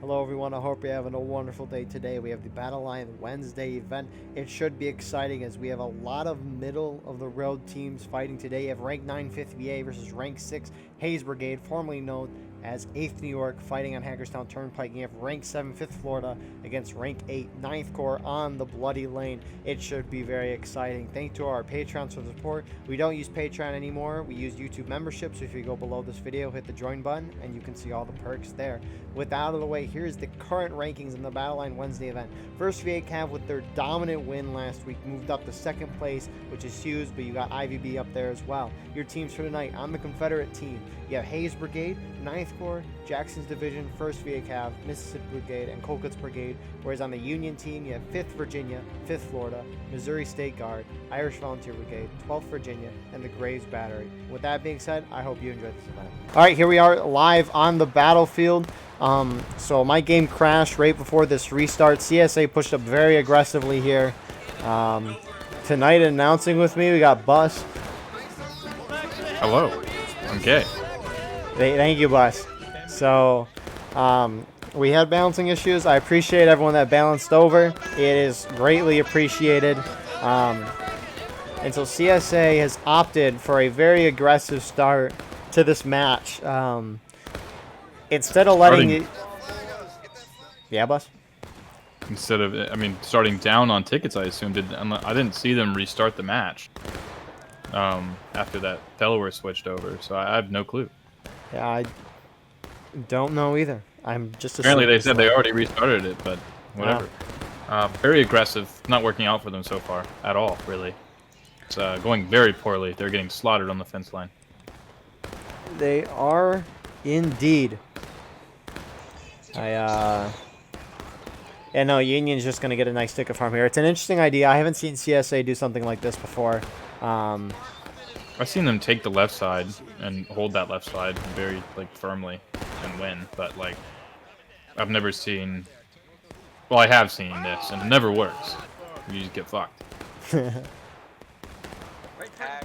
Hello everyone, I hope you're having a wonderful day today. We have the Battle Line Wednesday event. It should be exciting as we have a lot of middle of the road teams fighting today. You have rank 9 5th VA versus rank 6 Hayes Brigade, formerly known as 8th New York, fighting on Hagerstown Turnpike. You have rank 7 5th Florida against rank 8 9th Corps on the Bloody Lane. It should be very exciting. Thank to our Patrons for the support. We don't use Patreon anymore. We use YouTube membership. So if you go below this video, hit the join button and you can see all the perks there. With that out of the way, here's the current rankings in the Battle Line Wednesday event. First VA Cav with their dominant win last week moved up to second place, which is huge, but you got IVB up there as well. Your teams for tonight on the Confederate team, you have Hayes Brigade, 9th Corps, Jackson's Division, 1st VA Cav, Mississippi Brigade, and Colquitt's Brigade. Whereas on the Union team, you have 5th Virginia, 5th Florida, Missouri State Guard, Irish Volunteer Brigade, 12th Virginia, and the Graves Battery. With that being said, I hope you enjoyed this event. All right, here we are live on the battlefield. So my game crashed right before this restart. CSA pushed up very aggressively here. Tonight announcing with me, we got Bus. Hello, I'm gay. Thank you, Bus. So, we had balancing issues. I appreciate everyone that balanced over. It is greatly appreciated. And so CSA has opted for a very aggressive start to this match. Instead of letting it... Yeah, Bus? Instead of, I mean, starting down on tickets, I assumed. I didn't see them restart the match after that Delaware switched over, so I have no clue. Yeah, I don't know either. I'm just apparently they said they already restarted it, but whatever. Yeah. Very aggressive, not working out for them so far at all, really. It's going very poorly. They're getting slaughtered on the fence line. They are indeed. Yeah, no, Union's just going to get a nice ticket farm here. It's an interesting idea. I haven't seen CSA do something like this before. I've seen them take the left side and hold that left side very firmly and win, but I've never seen. Well, I have seen this, and it never works. You just get fucked.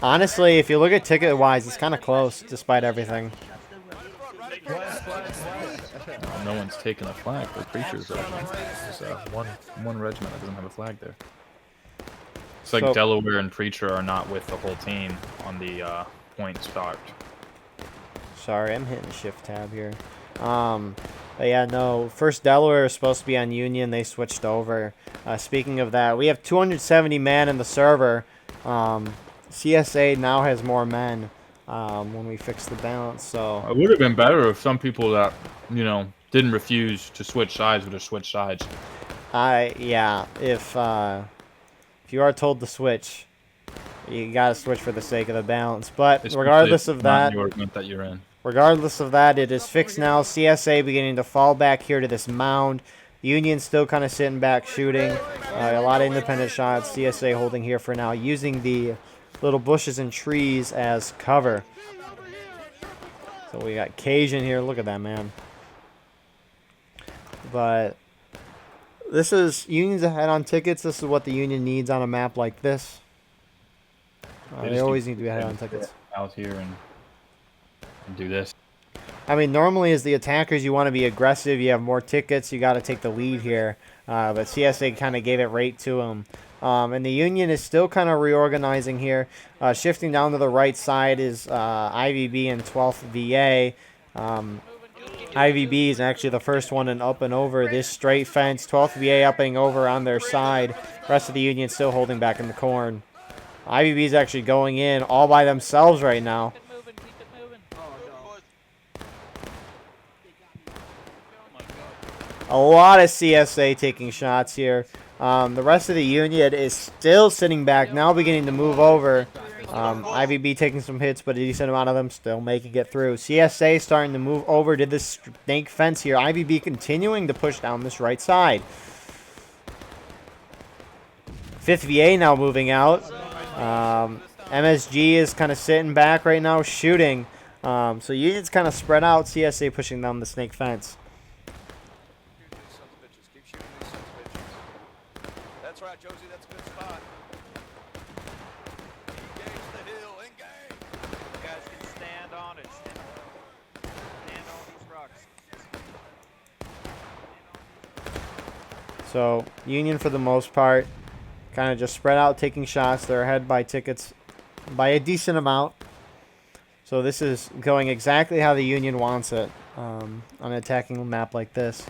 Honestly, if you look at ticket-wise, it's kind of close, despite everything. No one's taking a flag for Preacher's regiment. There's one regiment that doesn't have a flag there. It's like so, Delaware and Preacher are not with the whole team on the points chart. Sorry, I'm hitting shift tab here. But yeah, no. First Delaware is supposed to be on Union. They switched over. Speaking of that, we have 270 men in the server. CSA now has more men when we fix the balance. So it would have been better if some people that didn't refuse to switch sides would have switched sides. Yeah. If you are told to switch, you gotta switch for the sake of the balance. But regardless of that, that you're in. Regardless of that, it is fixed now. CSA beginning to fall back here to this mound. Union still kind of sitting back shooting. A lot of independent shots. CSA holding here for now, using the little bushes and trees as cover. So we got Cajun here. Look at that, man. But this is Union's ahead on tickets. This is what the Union needs on a map like this. They always need to be ahead on tickets. Out here and do this. I mean, normally as the attackers, you want to be aggressive. You have more tickets. You got to take the lead here. But CSA kind of gave it right to them. And the Union is still kind of reorganizing here. Shifting down to the right side is IVB and 12th VA. IVB is actually the first one and up and over this straight fence. 12th VA upping over on their side. Rest of the Union still holding back in the corn. IVB is actually going in all by themselves right now. A lot of CSA taking shots here. The rest of the Union is still sitting back, now beginning to move over. IVB taking some hits, but a decent amount of them still making it through. CSA starting to move over to this snake fence here. IVB continuing to push down this right side. 5th VA now moving out. MSG is kind of sitting back right now, shooting. So Union's kind of spread out. CSA pushing down the snake fence. That's right, Josie. That's a good spot. Engage the hill. Engage. You guys can stand on it. Stand on these rocks. So Union, for the most part, kind of just spread out, taking shots. They're ahead by tickets by a decent amount. So this is going exactly how the Union wants it on an attacking map like this.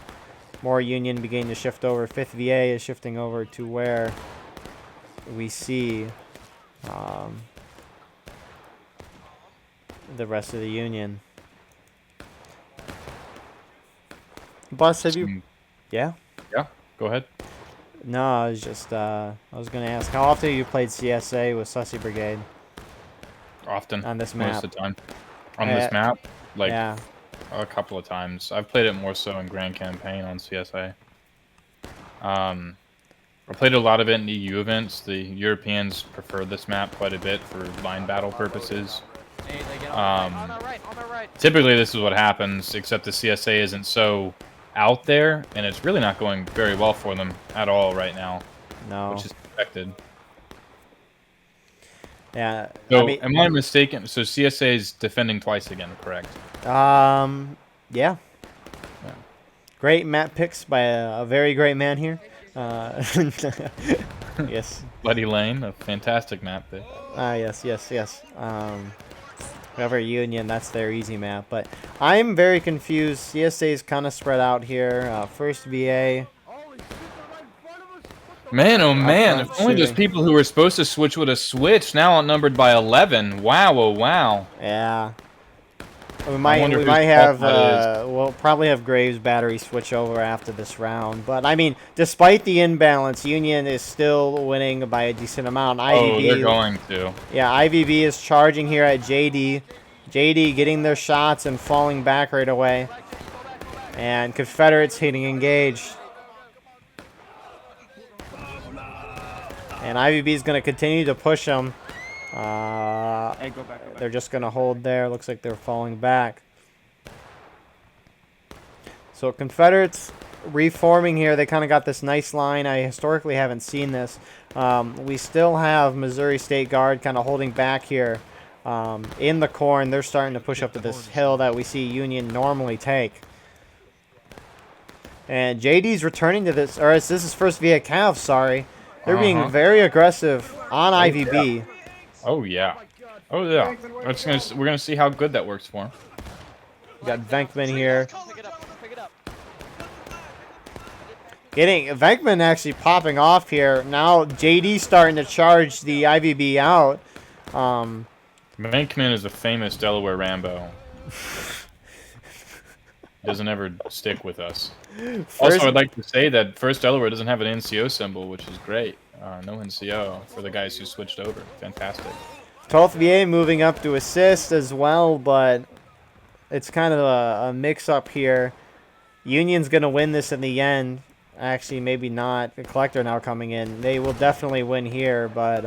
More Union beginning to shift over. 5th VA is shifting over to where we see the rest of the Union. Bus, have you... Yeah? Yeah, go ahead. No, I was just, I was going to ask, how often have you played CSA with Sussy Brigade? Often. On this map? Most of the time. On this map? Like, yeah. a couple of times. I've played it more so in Grand Campaign on CSA. I played a lot of it in EU events. The Europeans prefer this map quite a bit for line battle purposes. Typically this is what happens, except the CSA isn't so out there, and it's really not going very well for them at all right now. No. Which is expected. Yeah. So, I mean, am I mistaken? So CSA is defending twice again, correct? Yeah. Great map picks by a very great man here. Yes. Bloody Lane, a fantastic map pick. Yes. Whoever Union, that's their easy map. But I'm very confused. CSA is kind of spread out here. 1st VA. Man, oh man, if only those people who were supposed to switch would have switched, now outnumbered by 11. Wow, oh wow. Yeah. We might have, we'll probably have Graves' battery switch over after this round. But, I mean, despite the imbalance, Union is still winning by a decent amount. Oh, they're going to. Yeah, IVB is charging here at JD. JD getting their shots and falling back right away. And Confederates hitting engage. And IVB is going to continue to push them. They're just going to hold there. Looks like they're falling back. So Confederates reforming here. They kind of got this nice line. I historically haven't seen this. We still have Missouri State Guard kind of holding back here in the corn. They're starting to push up to this hill that we see Union normally take. And JD's returning to this. Or this is 1st VA Cav, sorry. They're being very aggressive on IVB. Yeah. Oh yeah. Oh yeah. We're gonna see how good that works for him. We got Venkman here. Venkman actually popping off here. Now JD starting to charge the IVB out. Venkman is a famous Delaware Rambo. Doesn't ever stick with us. Also, I'd like to say that 1st Delaware doesn't have an NCO symbol, which is great. No NCO for the guys who switched over. Fantastic. 12th VA moving up to assist as well, but it's kind of a mix-up here. Union's going to win this in the end. Actually, maybe not. The Collector now coming in. They will definitely win here, but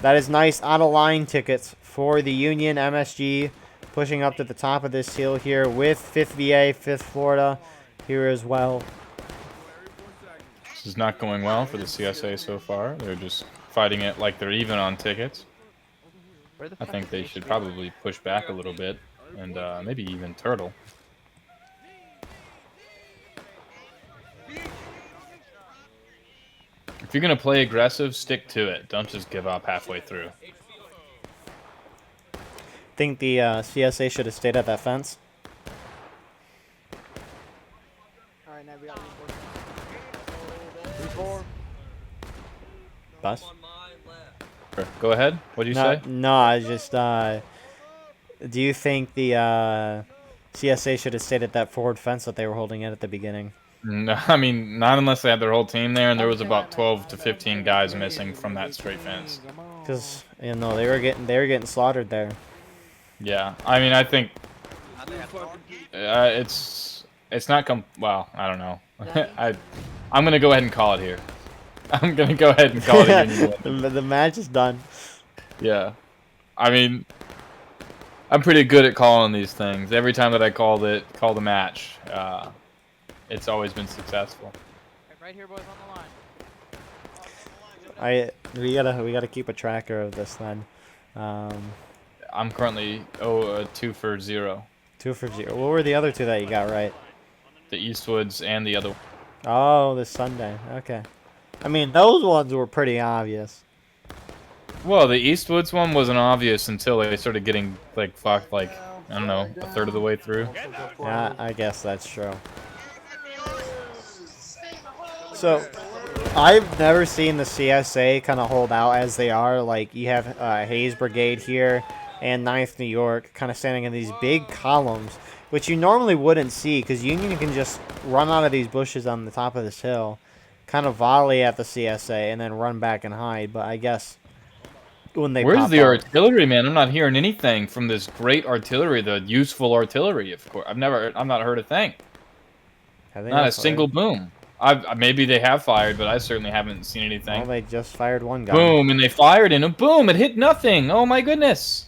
that is nice out-of-line tickets for the Union MSG. Pushing up to the top of this hill here with 5th VA, 5th Florida here as well. This is not going well for the CSA so far. They're just fighting it like they're even on tickets. I think they should probably push back a little bit and maybe even turtle. If you're going to play aggressive, stick to it. Don't just give up halfway through. Think the CSA should have stayed at that fence. Alright, now we got Bus? Go ahead. What do you say? No, I just, do you think the CSA should have stayed at that forward fence that they were holding at the beginning? No, I mean, not unless they had their whole team there, and there was about 12 to 15 guys missing from that straight fence. Because, you know, they were getting slaughtered there. Yeah, I mean, I think it's not well, I don't know. I'm gonna go ahead and call it here. I'm gonna go ahead and call it a Union win. The match is done. Yeah, I mean, I'm pretty good at calling these things. Every time that I call the match, it's always been successful. right here, boys, on the line. We gotta keep a tracker of this then. I'm currently 2 for 0. 2 for 0. What were the other two that you got right? The Eastwoods and the other. Oh, this Sunday. Okay. I mean, those ones were pretty obvious. Well, the Eastwoods one wasn't obvious until they started getting like fucked, like I don't know, a third of the way through. Yeah, I guess that's true. So, I've never seen the CSA kind of hold out as they are. Like, you have Hayes Brigade here and 9th New York kind of standing in these big columns, which you normally wouldn't see because Union can just run out of these bushes on the top of this hill, kind of volley at the CSA, and then run back and hide. But I guess when they Where's pop the out, artillery, man? I'm not hearing anything from this great artillery, the useful artillery, of course. I've not heard a thing. have they Not a fired? single boom. Maybe they have fired, but I certainly haven't seen anything. Well, they just fired one gun. Boom, and they fired, and a boom, it hit nothing. Oh my goodness.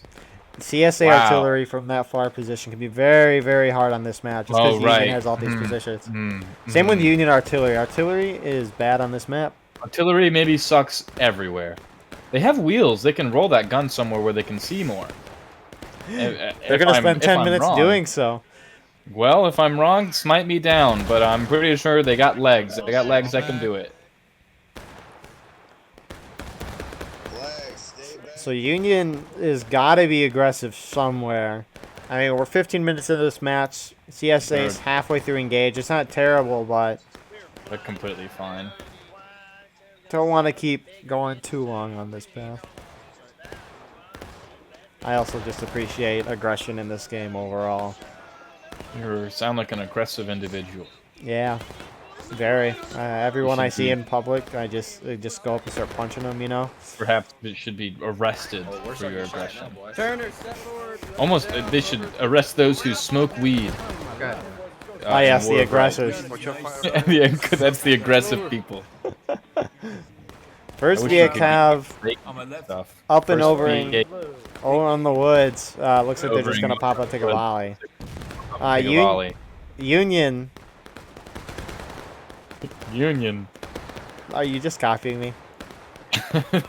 CSA Wow. artillery from that far position can be very, very hard on this map, just because Union right. has all these positions. Mm, Same with Union artillery. Artillery is bad on this map. Artillery maybe sucks everywhere. They have wheels. They can roll that gun somewhere where they can see more. They're going to spend 10 minutes doing so. Well, if I'm wrong, smite me down, but I'm pretty sure they got legs. They got legs that can do it. So Union is got to be aggressive somewhere. I mean, we're 15 minutes into this match. CSA is halfway through engage. It's not terrible, but They're completely fine. don't want to keep going too long on this path. I also just appreciate aggression in this game overall. You sound like an aggressive individual. Yeah, very. Everyone I should see be- in public, I just go up and start punching them, you know? Perhaps it should be arrested for your aggression. Turner, step forward. Almost, they should arrest those who smoke weed. Oh, yes, the aggressors. Yeah, that's the aggressive people. First I wish we could Cav make stuff. up and First over VA, over on the woods. Looks like they're just Overing going to pop up, take a good. volley. take a volley. Union, Union. are you just copying me?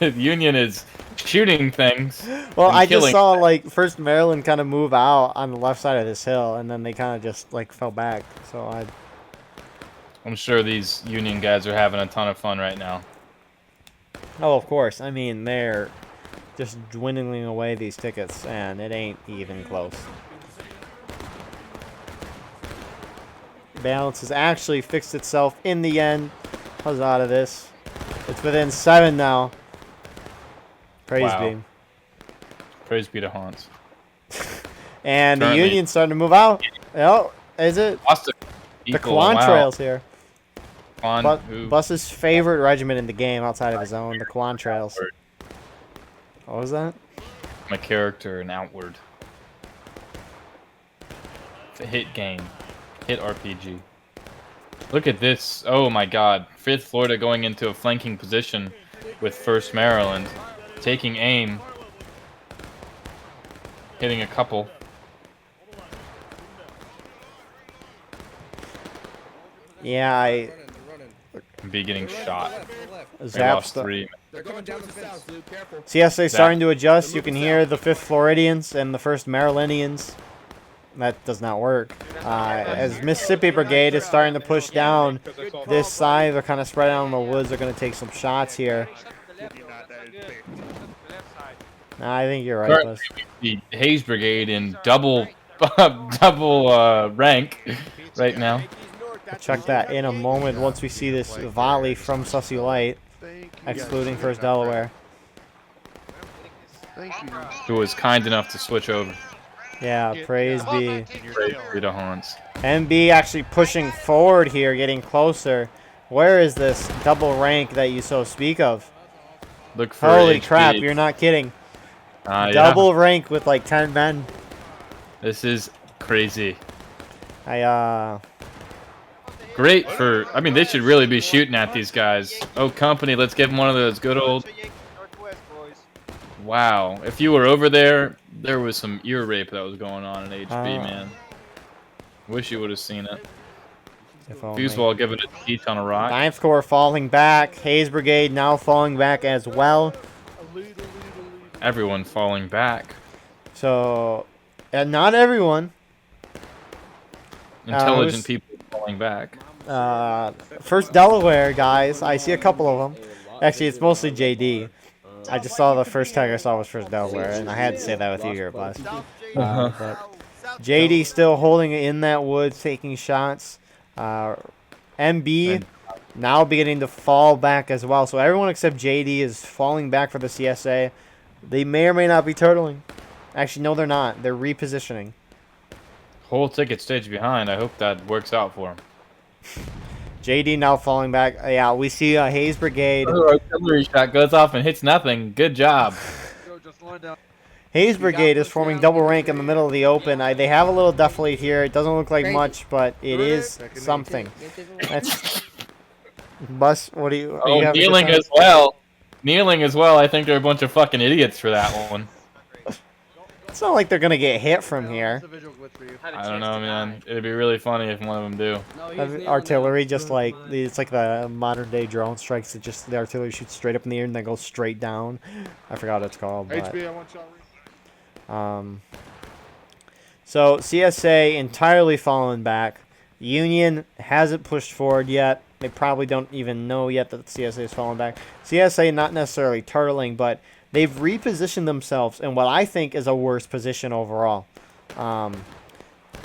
Union is shooting things. Well, and I just killing. saw, like, first Maryland kind of move out on the left side of this hill, and then they kind of just, like, fell back. So I'm sure these Union guys are having a ton of fun right now. Oh, of course. I mean, they're just dwindling away these tickets, and it ain't even close. Balance has actually fixed itself in the end. I was out of this. It's within 7 now. Praise Wow. be. Praise be to Hans. And the Currently- Union's starting to move out. Oh, is it? Lost a The equal, Quantrails here. Wow. Who- Bus's favorite regiment in the game outside of his own, the Quantrails. What was that? My character and outward. It's a hit game. Hit RPG. Look at this. Oh my god. 5th Florida going into a flanking position with 1st Maryland. Taking aim. Hitting a couple. Yeah, I Be getting shot. They lost Zapstar. 3. They're coming down the south, Luke. Careful. CSA starting to adjust. You can hear the 5th Floridians and the 1st Marylandians. That does not work. As Mississippi Brigade is starting to push down this side, they're kind of spread out in the woods. They're going to take some shots here. Nah, I think you're right, Currently, Buzz. the Hayes Brigade in double rank right now. We'll check that in a moment once we see this volley from Sussy Light, excluding 1st Delaware. Who was kind enough to switch over. Yeah, praise be. Praise be to Hans. MB actually pushing forward here, getting closer. Where is this double rank that you so speak of? Look for Holy HP. crap, you're not kidding. Yeah. Double rank with like 10 men. This is crazy. Great for. I mean, they should really be shooting at these guys. Oh, company, let's give them one of those good old. Wow. If you were over there, there was some ear rape that was going on in HB, man. Wish you would have seen it. FuseWall giving it a ton of rock. 9th Corps falling back. Hayes Brigade now falling back as well. Everyone falling back. So, and not everyone. Intelligent people falling back. First Delaware, guys. I see a couple of them. Actually, it's mostly JD. I just saw the first tag I saw was First Delaware, and I had to say that with you, your boss. But JD still holding it in that woods, taking shots. MB now beginning to fall back as well. So everyone except JD is falling back for the CSA. They may or may not be turtling. Actually, no, they're not. They're repositioning. Whole ticket stage behind. I hope that works out for him. JD now falling back. Yeah, we see Hayes Brigade. Artillery shot goes off and hits nothing. Good job. Hayes Brigade is forming double rank in the middle of the open. They have a little deflate here. It doesn't look like much, but it is something. That's Bus. What do you? Oh, you kneeling as well. Kneeling as well. I think they're a bunch of fucking idiots for that one. It's not like they're gonna get hit from here. I don't know, man. It'd be really funny if one of them do. Artillery, just like it's like the modern day drone strikes. It just the artillery shoots straight up in the air and then goes straight down. I forgot what it's called. But, so CSA entirely fallen back. Union hasn't pushed forward yet. They probably don't even know yet that CSA is falling back. CSA not necessarily turtling, but they've repositioned themselves in what I think is a worse position overall.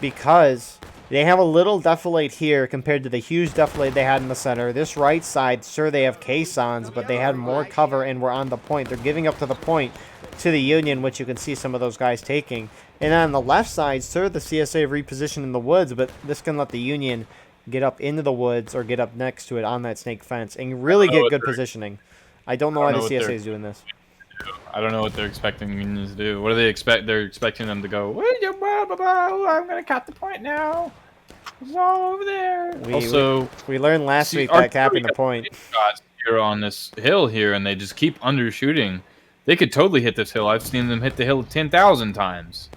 Because they have a little defilade here compared to the huge defilade they had in the center. This right side, sure, they have caissons, but they had more cover and were on the point. They're giving up to the point to the Union, which you can see some of those guys taking. And on the left side, sure, the CSA repositioned in the woods, but this can let the Union get up into the woods or get up next to it on that snake fence and really get good positioning. I don't know why the CSA is doing this. I don't know what they're expecting Unions to do. What do they expect? They're expecting them to go, I'm going to cap the point now. It's all over there. We learned last week that capping the point. Shots here on this hill here, and they just keep undershooting. They could totally hit this hill. I've seen them hit the hill 10,000 times.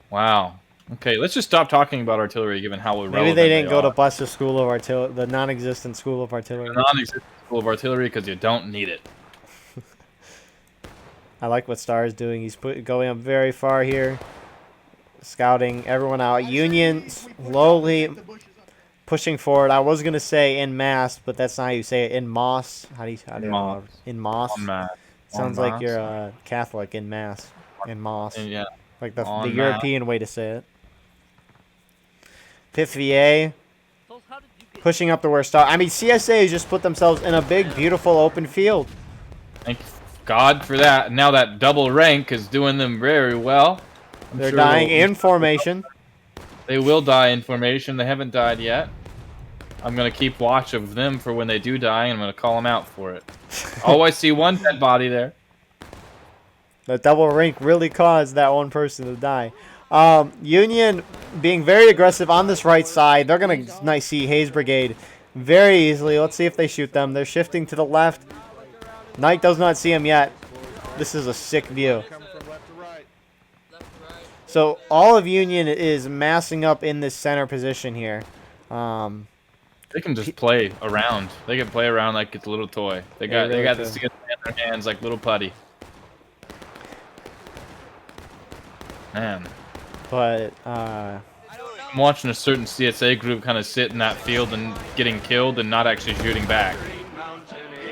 Wow. Okay, let's just stop talking about artillery, given how irrelevant maybe they didn't go to Buster's School of Artillery, the non-existent School of Artillery. The non-existent School of Artillery, because you don't need it. I like what Star is doing. He's going up very far here, scouting everyone out. Union slowly pushing forward. I was gonna say in mass, but that's not how you say it. In moss. How do you in moss? Sounds like you're a Catholic. In mass. In moss. Yeah. Like the European way to say it. 5th VA pushing up to where Star. I mean, CSA has just put themselves in a big, beautiful open field. Thank God for that. Now that double rank is doing them very well. They're dying in formation. They will die in formation. They haven't died yet. I'm going to keep watch of them for when they do die, and I'm going to call them out for it. Oh, I see one dead body there. The double rank really caused that one person to die. Union being very aggressive on this right side. They're going to see Hayes Brigade very easily. Let's see if they shoot them. They're shifting to the left. Knight does not see him yet. This is a sick view. So all of Union is massing up in this center position here. They can just play around. They can play around like it's a little toy. They got this in their hands like little putty. Man. But I'm watching a certain CSA group kind of sit in that field and getting killed and not actually shooting back.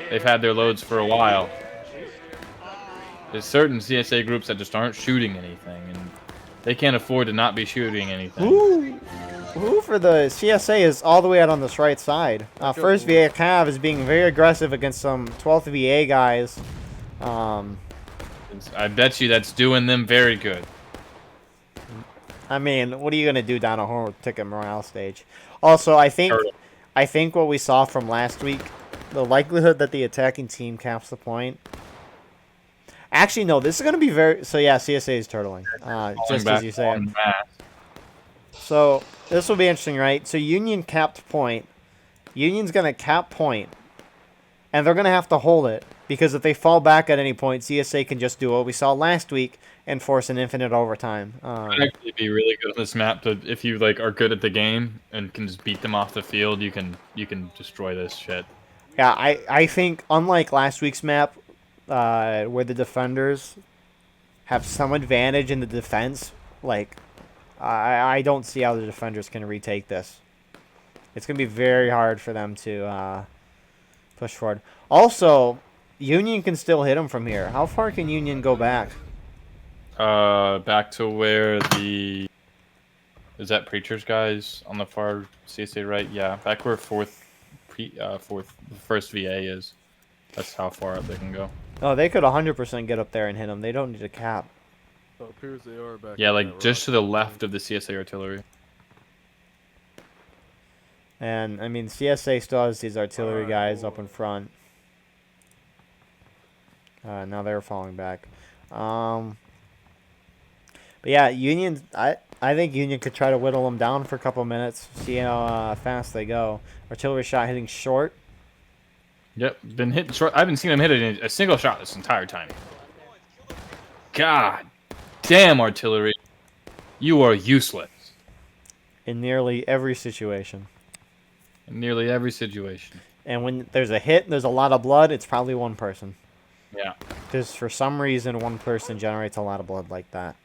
They've had their loads for a while. There's certain CSA groups that just aren't shooting anything, and they can't afford to not be shooting anything. Who for the CSA is all the way out on this right side. First VA Cav is being very aggressive against some 12th VA guys. I bet you that's doing them very good. I mean, what are you gonna do down a whole ticket morale stage? Also, I think what we saw from last week, the likelihood that the attacking team caps the point. Actually, no, this is gonna be very. So yeah, CSA is turtling, just as you say. So this will be interesting, right? So Union capped point. Union's gonna cap point, and they're gonna have to hold it because if they fall back at any point, CSA can just do what we saw last week and force an infinite overtime. It'd actually be really good on this map to, if you like are good at the game and can just beat them off the field, you can destroy this shit. Yeah, I think unlike last week's map, where the defenders have some advantage in the defense, like I don't see how the defenders can retake this. It's going to be very hard for them to push forward. Also, Union can still hit them from here. How far can Union go back? Back to where the... Is that Preacher's guys on the far CSA right? Yeah, back where first VA is. That's how far up they can go. Oh, they could 100% get up there and hit them. They don't need a cap. So it appears they are back. Yeah, in like that just rock. to the left of the CSA artillery. And, I mean, CSA still has these artillery guys up in front. Now they're falling back. But yeah, Union. I think Union could try to whittle them down for a couple minutes. See how fast they go. Artillery shot hitting short. Yep, been hitting short. I haven't seen him hit a single shot this entire time. God damn, artillery. You are useless. In nearly every situation. In nearly every situation. And when there's a hit, there's a lot of blood. It's probably one person. Yeah. Because for some reason, one person generates a lot of blood like that.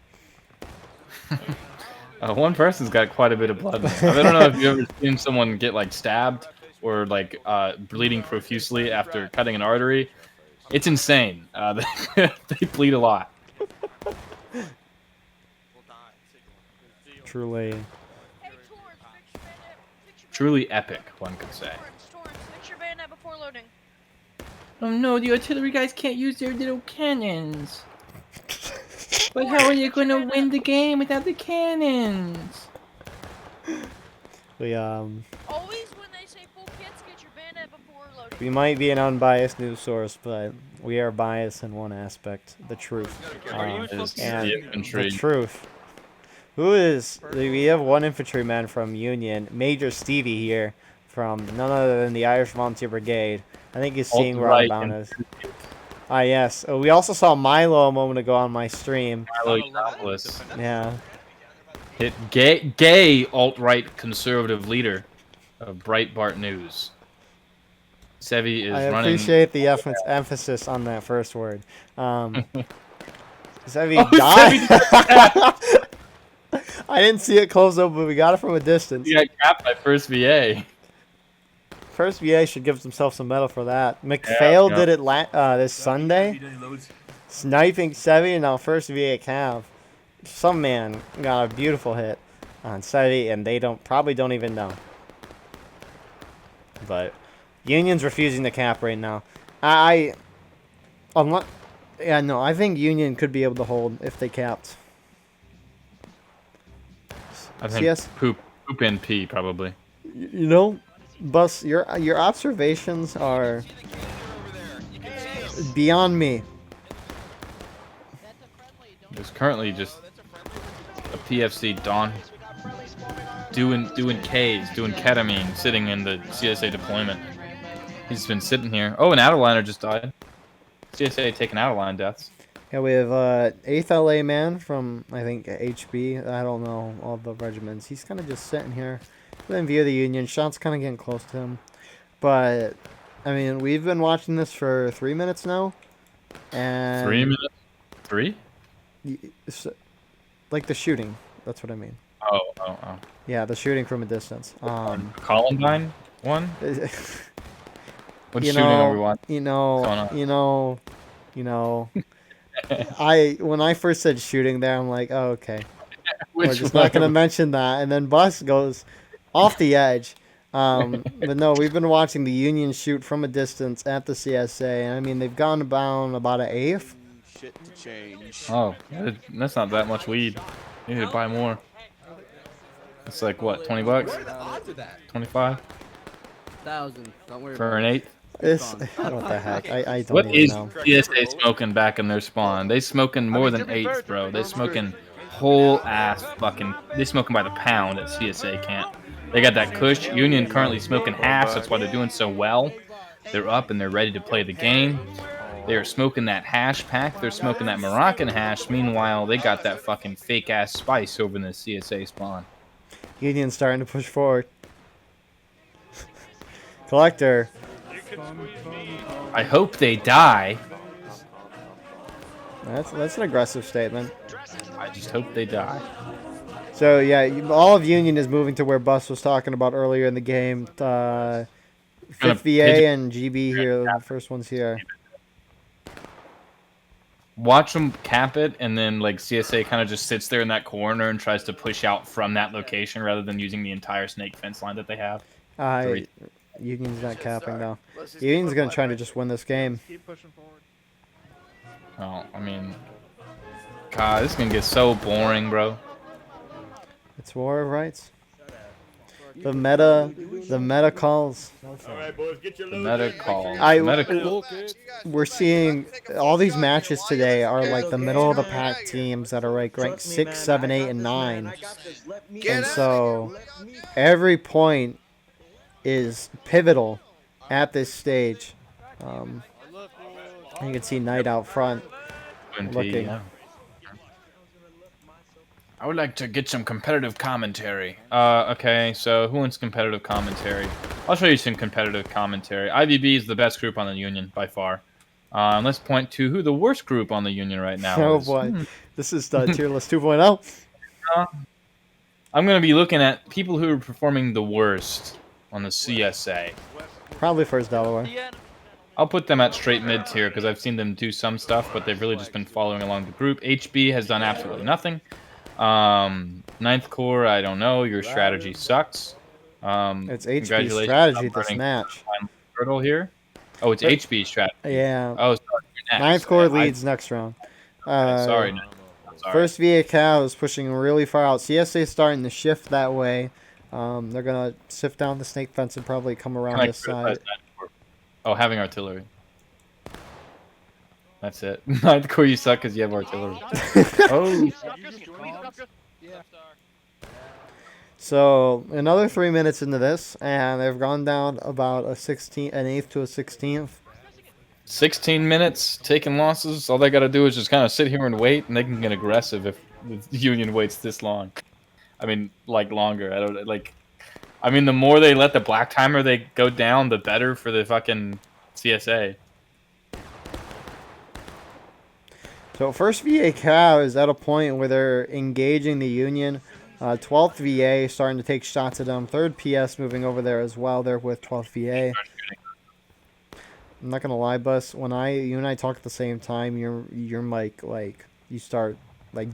One person's got quite a bit of blood. I don't know if you've ever seen someone get like stabbed or like bleeding profusely after cutting an artery. It's insane. They bleed a lot. Truly. Hey, Torrance, fix your bayonet. Fix your Truly epic, one could say. Torrance, fix your bayonet before loading. Oh no, the artillery guys can't use their little cannons. But how are you gonna win the game without the cannons? We Always when they say full kits, get your bayonet before loading. we might be an unbiased news source, but we are biased in one aspect: the truth. Is And the infantry. the truth. We have one infantryman from Union, Major Stevie here, from none other than the Irish Volunteer Brigade. I think he's seeing where our bound is. Ah, yes. Oh, we also saw Milo a moment ago on my stream. Milo Yiannopoulos. Yeah. Hit gay alt-right conservative leader of Breitbart News. Sevi is I running. appreciate the emphasis on that first word. Sevi Oh, died. I didn't see it close up, but we got it from a distance. He got capped by first VA. First VA should give himself some medal for that. McPhail yeah. did it this Sunday, sniping Sevi, and now first VA Cav. Some man got a beautiful hit on Sevi, and they probably don't even know. But Union's refusing to cap right now. I think Union could be able to hold if they capped. I think Yes. poop NP probably. You know, Bus, your observations are beyond me. There's currently just a PFC Don doing K's, doing ketamine, sitting in the CSA deployment. He's been sitting here. Oh, an outerliner just died. CSA taking outerline deaths. Yeah, we have 8th LA man from, I think, HB. I don't know all the regiments. He's kind of just sitting here within view of the Union. Shots kind of getting close to him. But, I mean, we've been watching this for 3 minutes now. And 3 minutes? 3? Like the shooting. That's what I mean. Oh. Yeah, the shooting from a distance. Columbine one? What You shooting are we know, watching? When I first said shooting there, I'm like, oh, okay. We're Which just not going to one? mention that. And then Bus goes off the edge. But no, we've been watching the Union shoot from a distance at the CSA. And I mean, they've gone down about an eighth. Shit to change. Oh, that's not that much weed. You need to buy more. It's like what, 20 bucks? 25 1,000. Don't worry for an eighth? What the heck? I don't What even is know. CSA smoking back in their spawn? They smoking more than eighths, bro. They smoking whole ass fucking. They smoking by the pound at CSA camp. They got that Kush. Union currently smoking hash. That's why they're doing so well. They're up and they're ready to play the game. They are smoking that hash pack. They're smoking that Moroccan hash. Meanwhile, they got that fucking fake ass spice over in the CSA spawn. Union's starting to push forward. Collector. I hope they die. That's an aggressive statement. I just hope they die. So yeah, all of Union is moving to where Bus was talking about earlier in the game. 5th VA and GB here, the first ones here. Watch them cap it, and then like CSA kind of just sits there in that corner and tries to push out from that location rather than using the entire snake fence line that they have. Union's not capping though. Union's gonna try to just win this game. Keep pushing forward. Oh, I mean, God, this is gonna get so boring, bro. It's War of Rights. The meta calls. The meta call. We're seeing all these matches today are like the middle of the pack teams that are like ranked 6, 7, 8, and 9. And so every point is pivotal at this stage. You can see Knight out front looking. I would like to get some competitive commentary. Okay, so who wants competitive commentary? I'll show you some competitive commentary. IVB is the best group on the Union by far. Let's point to who the worst group on the Union right now Oh is. boy, this is tier list 2.0. I'm going to be looking at people who are performing the worst on the CSA. Probably first Delaware. I'll put them at straight mid tier because I've seen them do some stuff, but they've really just been following along the group. HB has done absolutely nothing. 9th Corps, I don't know. Your strategy sucks. It's HB's strategy this match. Turtle here. Oh, it's HB's strategy. Yeah. Oh, sorry. 9th Corps leads next round. Sorry, no. Sorry. First VA Cal is pushing really far out. CSA is starting to shift that way. They're gonna sift down the snake fence and probably come around this side. Oh, having artillery. That's it. 9th Corps, you suck because you have artillery. Oh. So another 3 minutes into this, and they've gone down about an 8th to a 16th. 16 minutes taking losses. All they got to do is just kind of sit here and wait, and they can get aggressive if the Union waits this long. I mean, like longer. I mean, the more they let the black timer they go down, the better for the fucking CSA. So first VA Cal is at a point where they're engaging the Union. 12th VA starting to take shots at them. 3rd PS moving over there as well. They're with 12th VA. I'm not gonna lie, Bus. When you and I talk at the same time, your mic you start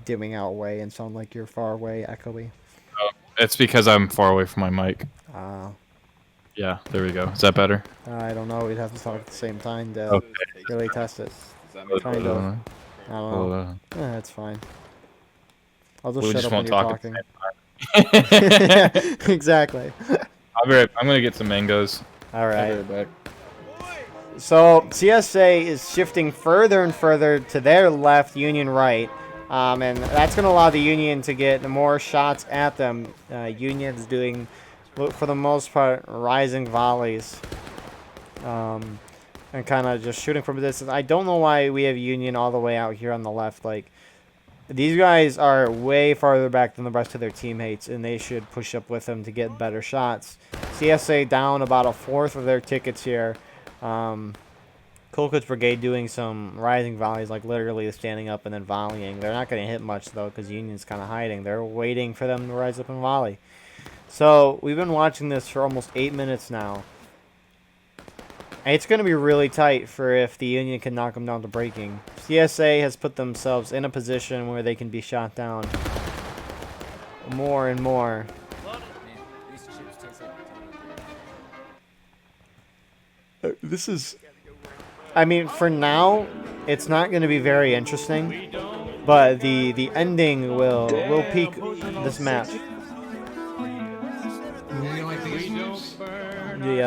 dimming out way and sound like you're far away, echoey. Oh, it's because I'm far away from my mic. Yeah, there we go. Is that better? I don't know. We'd have to talk at the same time to really test it. Kind of. I don't know. That's fine. I'll just shut up when you're talking. Exactly. I'm gonna get some mangoes. All right. So CSA is shifting further and further to their left, Union right, and that's going to allow the Union to get more shots at them. Union's doing, for the most part, rising volleys, and kind of just shooting from a distance. I don't know why we have Union all the way out here on the left. These guys are way farther back than the rest of their teammates, and they should push up with them to get better shots. CSA down about a fourth of their tickets here. Colquitt's Brigade doing some rising volleys, literally standing up and then volleying. They're not going to hit much, though, because Union's kind of hiding. They're waiting for them to rise up and volley. So, we've been watching this for almost 8 minutes now. It's going to be really tight for if the Union can knock them down to breaking. CSA has put themselves in a position where they can be shot down more and more. This is... I mean, for now, it's not going to be very interesting, but the ending will peak this match. The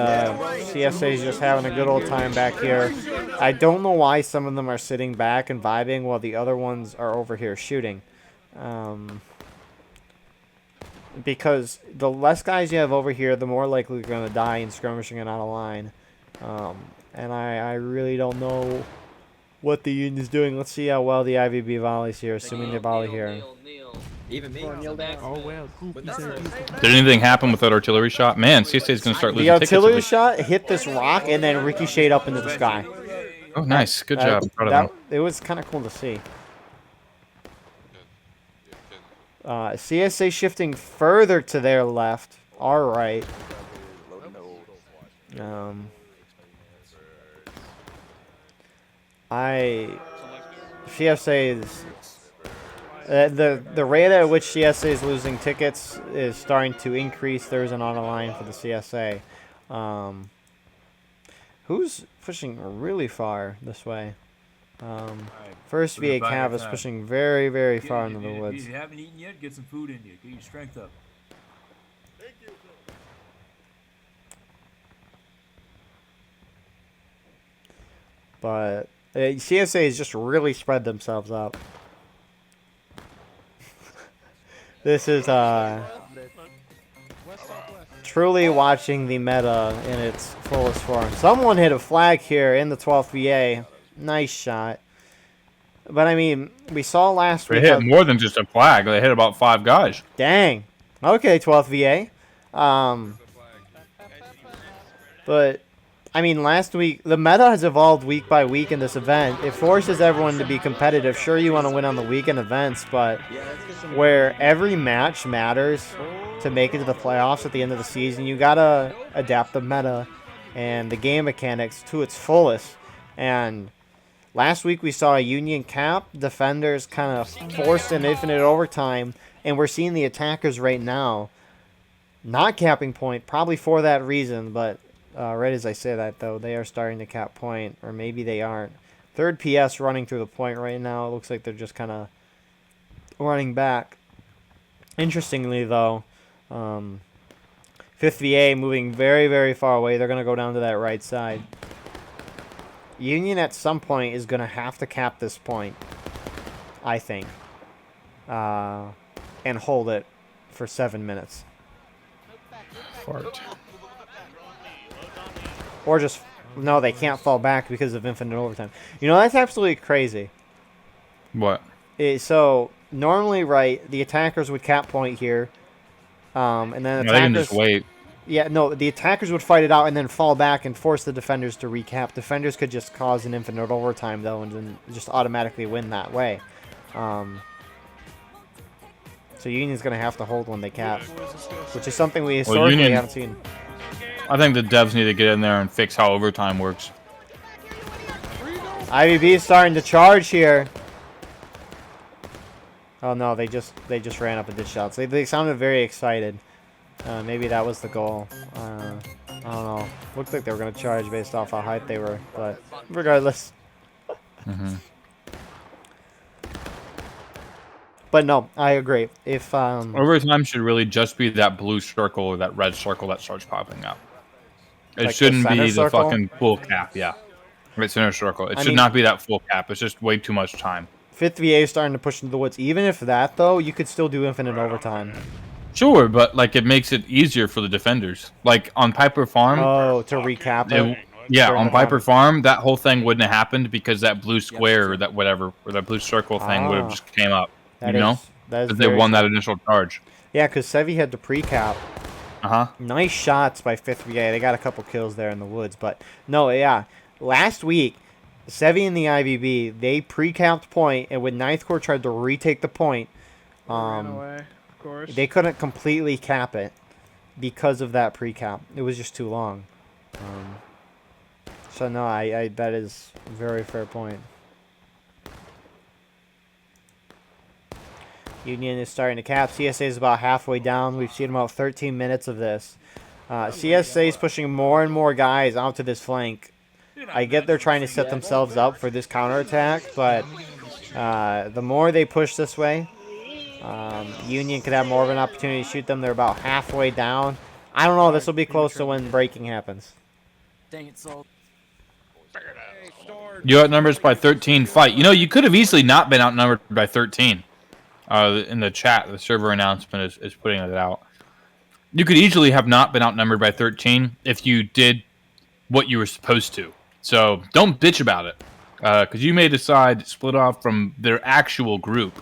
CSA is just having a good old time back here. I don't know why some of them are sitting back and vibing while the other ones are over here shooting. Because the less guys you have over here, the more likely you're going to die in skirmishing and out of line. And I really don't know what the Union's doing. Let's see how well the IVB volleys here, assuming they volley here. Even me. Oh, well. Did anything happen with that artillery shot? Man, CSA is going to start losing The tickets. artillery shot hit this rock and then ricocheted up into the sky. Oh, nice. Good job. I'm proud of them. It was kind of cool to see. CSA shifting further to their left. All right. CSA is the rate at which CSA is losing tickets is starting to increase. There's an on the line for the CSA. Who's pushing really far this way? First VA Cav is pushing very, very far into the woods. If you haven't eaten yet, get some food in you. Get your strength up. But CSA has just really spread themselves out. This is truly watching the meta in its fullest form. Someone hit a flag here in the 12th VA. Nice shot. But I mean, we saw last week. They hit more than just a flag. They hit about 5 guys. Dang. Okay, 12th VA. But I mean, last week the meta has evolved week by week in this event. It forces everyone to be competitive. Sure, you want to win on the weekend events, but where every match matters to make it to the playoffs at the end of the season, you gotta adapt the meta and the game mechanics to its fullest. And last week we saw a Union cap. Defenders kind of forced an infinite overtime, and we're seeing the attackers right now not capping point, probably for that reason. But right as I say that, though, they are starting to cap point, or maybe they aren't. Third PS running through the point right now. It looks like they're just kind of running back. Interestingly, though, 5th VA moving very, very far away. They're going to go down to that right side. Union at some point is going to have to cap this point, I think, and hold it for 7 minutes. Fart. Or just, no, they can't fall back because of infinite overtime. You know, that's absolutely crazy. What? So, normally, right, the attackers would cap point here, and then No, they can just attackers... wait. Yeah, no, the attackers would fight it out and then fall back and force the defenders to recap. Defenders could just cause an infinite overtime, though, and then just automatically win that way. So Union's going to have to hold when they cap, which is something we historically Union, haven't seen. I think the devs need to get in there and fix how overtime works. IVB is starting to charge here. Oh no, they just ran up and did shots. They sounded very excited. Maybe that was the goal. I don't know. Looked like they were going to charge based off how hyped they were, but regardless. But no, I agree. If Overtime should really just be that blue circle or that red circle that starts popping up. It Like shouldn't the be center the circle? fucking full cap, yeah. Right, center circle. It I should mean- not be that full cap. It's just way too much time. 5th VA is starting to push into the woods. Even if that, though, you could still do infinite overtime. Sure, but like it makes it easier for the defenders. Like on Piper Farm, Oh, to recap it. yeah, During on the Piper round. Farm, that whole thing wouldn't have happened because that blue square or that whatever, or that blue circle thing would Ah. have just came up. That You know? is- that is Because they very won that true. initial charge. Yeah, because Sevi had to pre-cap. Uh-huh. Nice shots by 5th VA. They got a couple kills there in the woods. But, no, yeah. Last week, Sevi and the IVB, they pre-capped point, and when 9th Corps tried to retake the point, Ran away, of course. they couldn't completely cap it because of that pre-cap. It was just too long. So, no, I that is a very fair point. Union is starting to cap. CSA is about halfway down. We've seen about 13 minutes of this. CSA is pushing more and more guys out to this flank. I get they're trying to set themselves up for this counterattack, but the more they push this way, Union could have more of an opportunity to shoot them. They're about halfway down. I don't know. This will be close to when breaking happens. Dang it, Soul. You outnumbered us by 13. Fight. You know, you could have easily not been outnumbered by 13. In the chat, the server announcement is putting it out. You could easily have not been outnumbered by 13 if you did what you were supposed to. So don't bitch about it, because you may decide to split off from their actual group.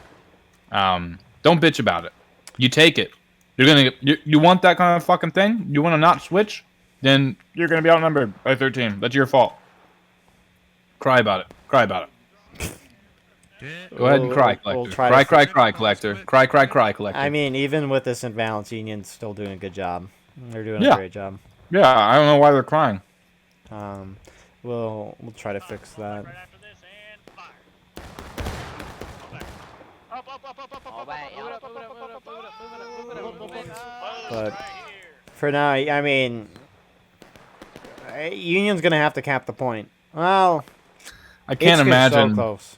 Don't bitch about it. You take it. You want that kind of fucking thing? You want to not switch? Then you're gonna be outnumbered by 13. That's your fault. Cry about it. Cry about it. Go ahead and cry, We'll collector. try to Cry, cry, fix- cry, collector. Cry, cry, cry, collector. I mean, even with this imbalance, Union's still doing a good job. They're doing Yeah. a great job. Yeah, I don't know why they're crying. We'll try to fix that. But for now, I mean, Union's gonna have to cap the point. Well, I can't it's imagine. so close.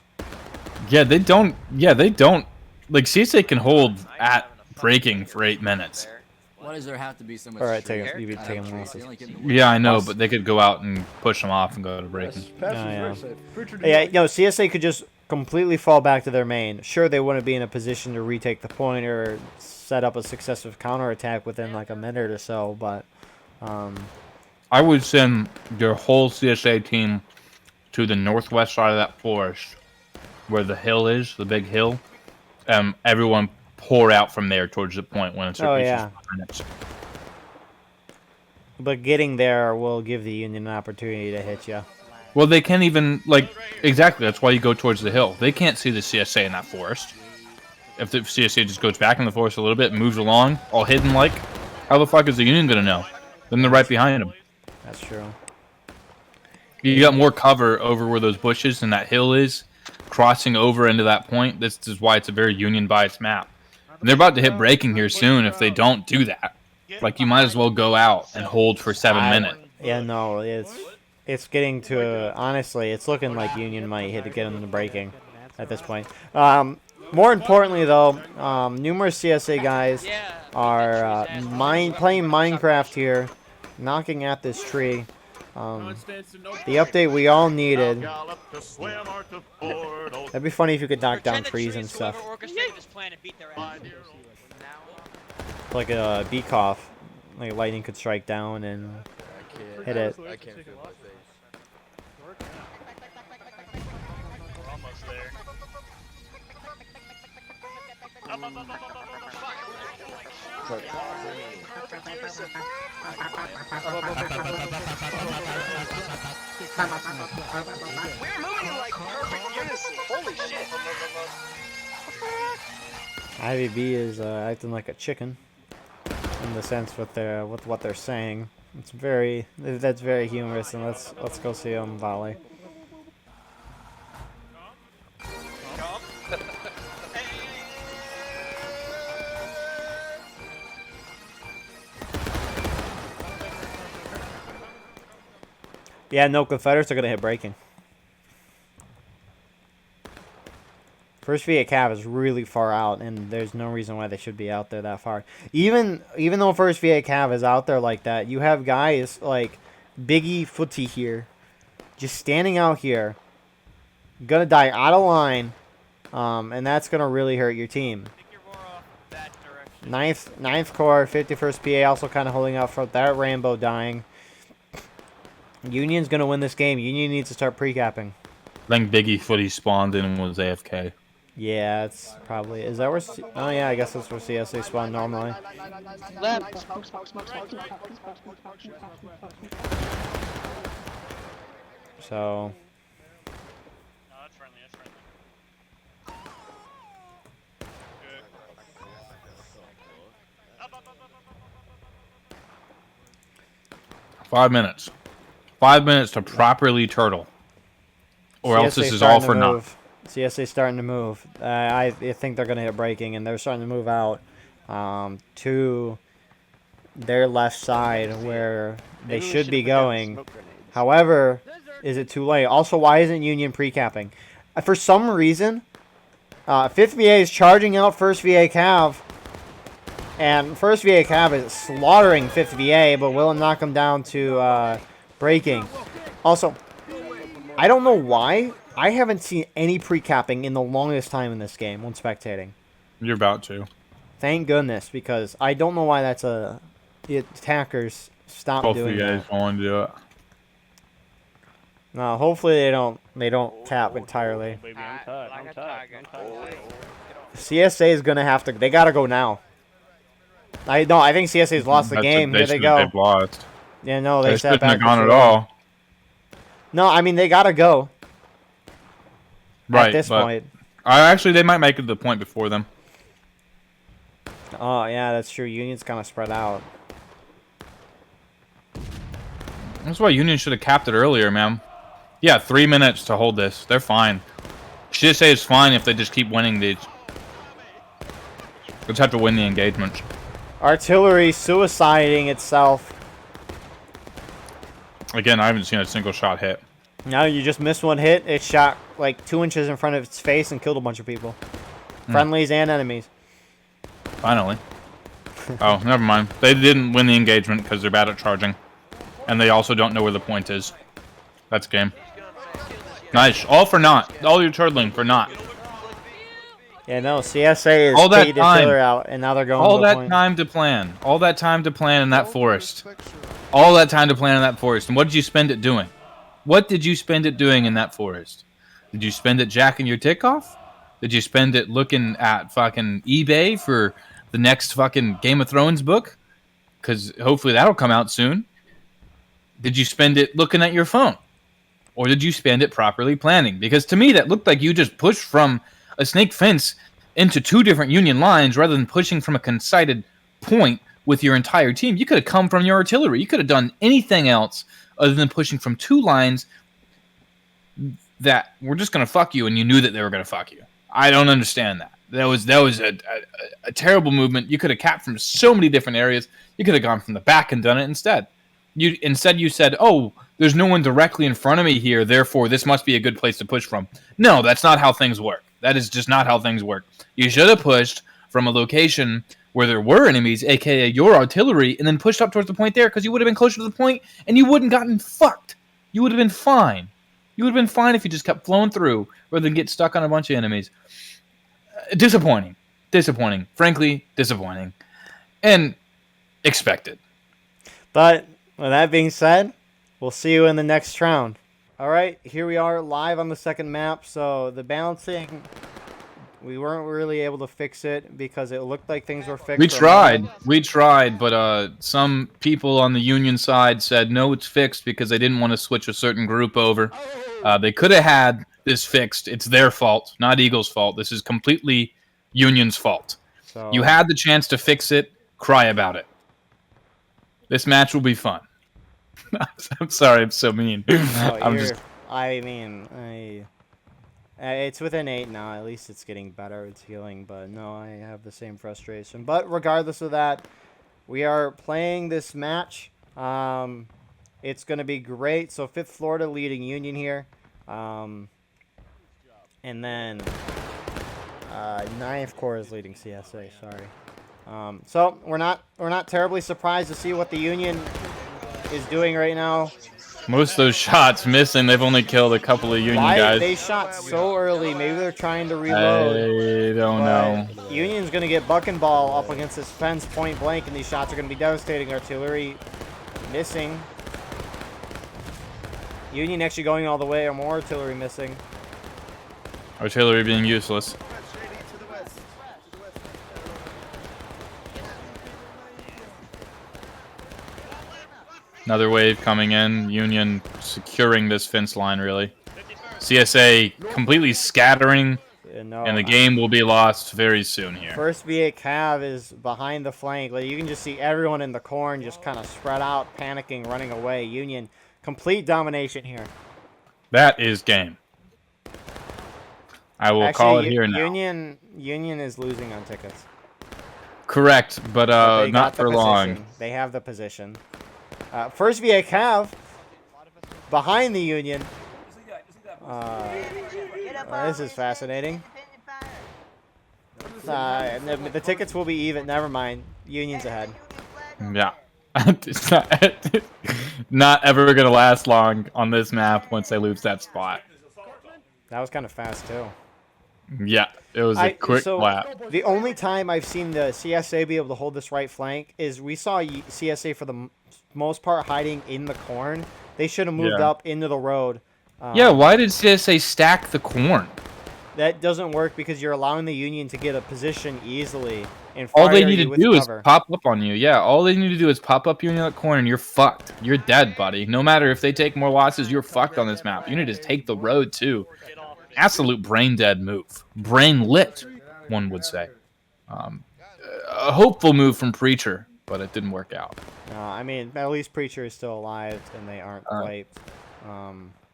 Yeah, they don't. Yeah, they don't. Like, CSA can hold at breaking for 8 minutes. Why does there have to be so much? All right, strength? you've been I taking don't losses. feel like it- Yeah, I know, but they could go out and push them off and go to breaking. Yeah, no, CSA could just completely fall back to their main. Sure, they wouldn't be in a position to retake the point or set up a successive counterattack within like a minute or so, but I would send their whole CSA team to the northwest side of that forest, where the hill is, the big hill. Everyone pour out from there towards the point when it's reaches yeah. 5 minutes. but getting there will give the Union an opportunity to hit you. Well, they can't even, like, exactly, that's why you go towards the hill. They can't see the CSA in that forest. If the CSA just goes back in the forest a little bit and moves along, all hidden like, how the fuck is the Union going to know? Then they're right behind them. That's true. You got more cover over where those bushes and that hill is, crossing over into that point. This is why it's a very Union-biased map. And they're about to hit breaking here soon if they don't do that. Like, you might as well go out and hold for 7 minutes. Yeah, no, it's getting to honestly, it's looking like Union might hit to get into breaking at this point. More importantly, though, numerous CSA guys are playing Minecraft here, knocking at this tree. The update we all needed. That'd be funny if you could knock down trees and stuff. Like a beak off. Like lightning could strike down and hit it. I can't feel my face. IVB is acting like a chicken in the sense with what they're saying. That's very humorous, and let's go see them volley. Yeah, no, Confederates are gonna hit breaking. First VA Cav is really far out, and there's no reason why they should be out there that far. Even though First VA Cav is out there like that, you have guys like Biggie Footy here, just standing out here, gonna die out of line, and that's gonna really hurt your team. Ninth Corps, 51st PA also kind of holding out for that Rambo dying. Union's gonna win this game. Union needs to start pre-capping. I think Biggie Footy spawned in and was AFK. Yeah, it's probably. Is that where? Oh yeah, I guess that's where CSA spawn normally. Left. So. No, that's friendly. That's friendly. 5 minutes. 5 minutes to properly turtle. Or else this is all for naught. CSA starting to move. I think they're going to hit breaking, and they're starting to move out to their left side where they should be going. However, is it too late? Also, why isn't Union pre-capping? For some reason, 5th VA is charging out 1st VA Cav, and 1st VA Cav is slaughtering 5th VA, but will knock them down to breaking. Also, I don't know why. I haven't seen any pre-capping in the longest time in this game when spectating. You're about to. Thank goodness, because I don't know why that's the attackers stop Both doing of you guys that. want to do it. No, hopefully they don't cap entirely. Baby, I'm tired. CSA is gonna have to. They gotta go now. I think CSA's lost the game. Here they go. They've lost. Yeah, no, They they sat shouldn't have back. gone at before. all. No, I mean they gotta go. Right, At this but point, Actually, they might make it to the point before them. Oh, yeah, that's true. Union's kind of spread out. That's why Union should have capped it earlier, man. Yeah, 3 minutes to hold this. They're fine. CSA is fine if they just keep winning these. They just have to win the engagements. Artillery suiciding itself. Again, I haven't seen a single shot hit. No, you just missed one hit. It shot like 2 inches in front of its face and killed a bunch of people. Friendlies and enemies. Finally. Oh, never mind. They didn't win the engagement because they're bad at charging. And they also don't know where the point is. That's game. Nice. All for naught. All your turtling for naught. Yeah, no, CSA is all that paid time, artillery out, and now they're going all to the that point. time to plan. All that time to plan in that forest. All that time to plan in that forest. And what did you spend it doing? What did you spend it doing in that forest? Did you spend it jacking your tick off? Did you spend it looking at fucking eBay for the next fucking Game of Thrones book? Because hopefully that'll come out soon. Did you spend it looking at your phone? Or did you spend it properly planning? Because to me, that looked like you just pushed from a snake fence into 2 different Union lines rather than pushing from a concited point with your entire team. You could have come from your artillery. You could have done anything else other than pushing from 2 lines that were just going to fuck you, and you knew that they were going to fuck you. I don't understand that. That was a terrible movement. You could have capped from so many different areas. You could have gone from the back and done it instead. Instead you said, oh, there's no one directly in front of me here, therefore this must be a good place to push from. No, that's not how things work. That is just not how things work. You should have pushed from a location where there were enemies, aka your artillery, and then pushed up towards the point there, because you would have been closer to the point, and you wouldn't gotten fucked. You would have been fine. You would have been fine if you just kept flowing through, rather than get stuck on a bunch of enemies. Disappointing. Disappointing. Frankly, disappointing. And expected. But with that being said, we'll see you in the next round. All right, here we are live on the second map. So the balancing, we weren't really able to fix it because it looked like things were fixed. We tried, but some people on the Union side said no, it's fixed because they didn't want to switch a certain group over. They could have had this fixed. It's their fault, not Eagle's fault. This is completely Union's fault. So you had the chance to fix it. Cry about it. This match will be fun. I'm sorry, I'm so mean. No, it's within 8 now. At least it's getting better. It's healing, but no, I have the same frustration. But regardless of that, we are playing this match. It's going to be great. So 5th Florida leading Union here. And then 9th Corps is leading CSA. Sorry. So we're not terribly surprised to see what the Union is doing right now. Most of those shots missing. They've only killed a couple of Union guys. They shot so early. Maybe they're trying to reload. I don't know. Union's going to get buck and ball up against this fence point blank, and these shots are going to be devastating. Artillery missing. Union actually going all the way, or more artillery missing. Artillery being useless. Another wave coming in. Union securing this fence line, really. CSA completely scattering, and the game will be lost very soon here. First VA Cav is behind the flank. Like, you can just see everyone in the corn just kind of spread out, panicking, running away. Union, complete domination here. That is game. I will call it here now. Union is losing on tickets. Correct, but not for long. They have the position. First VA Cav behind the Union. This is fascinating. The tickets will be even. Never mind. Union's ahead. Yeah. It's not ever going to last long on this map once they lose that spot. That was kind of fast, too. Yeah, it was a quick lap. The only time I've seen the CSA be able to hold this right flank is we saw CSA for the most part hiding in the corn. They should have moved up into the road. Yeah, why did CSA stack the corn? That doesn't work because you're allowing the Union to get a position easily. And all they need to do is pop up on you. Yeah, all they need to do is pop up you in that corner and you're fucked. You're dead, buddy. No matter if they take more losses, you're fucked on this map. You need to take the road, too. absolute brain dead move. Brain lit, one would say. A hopeful move from Preacher, but it didn't work out. I mean, at least Preacher is still alive, and they aren't wiped.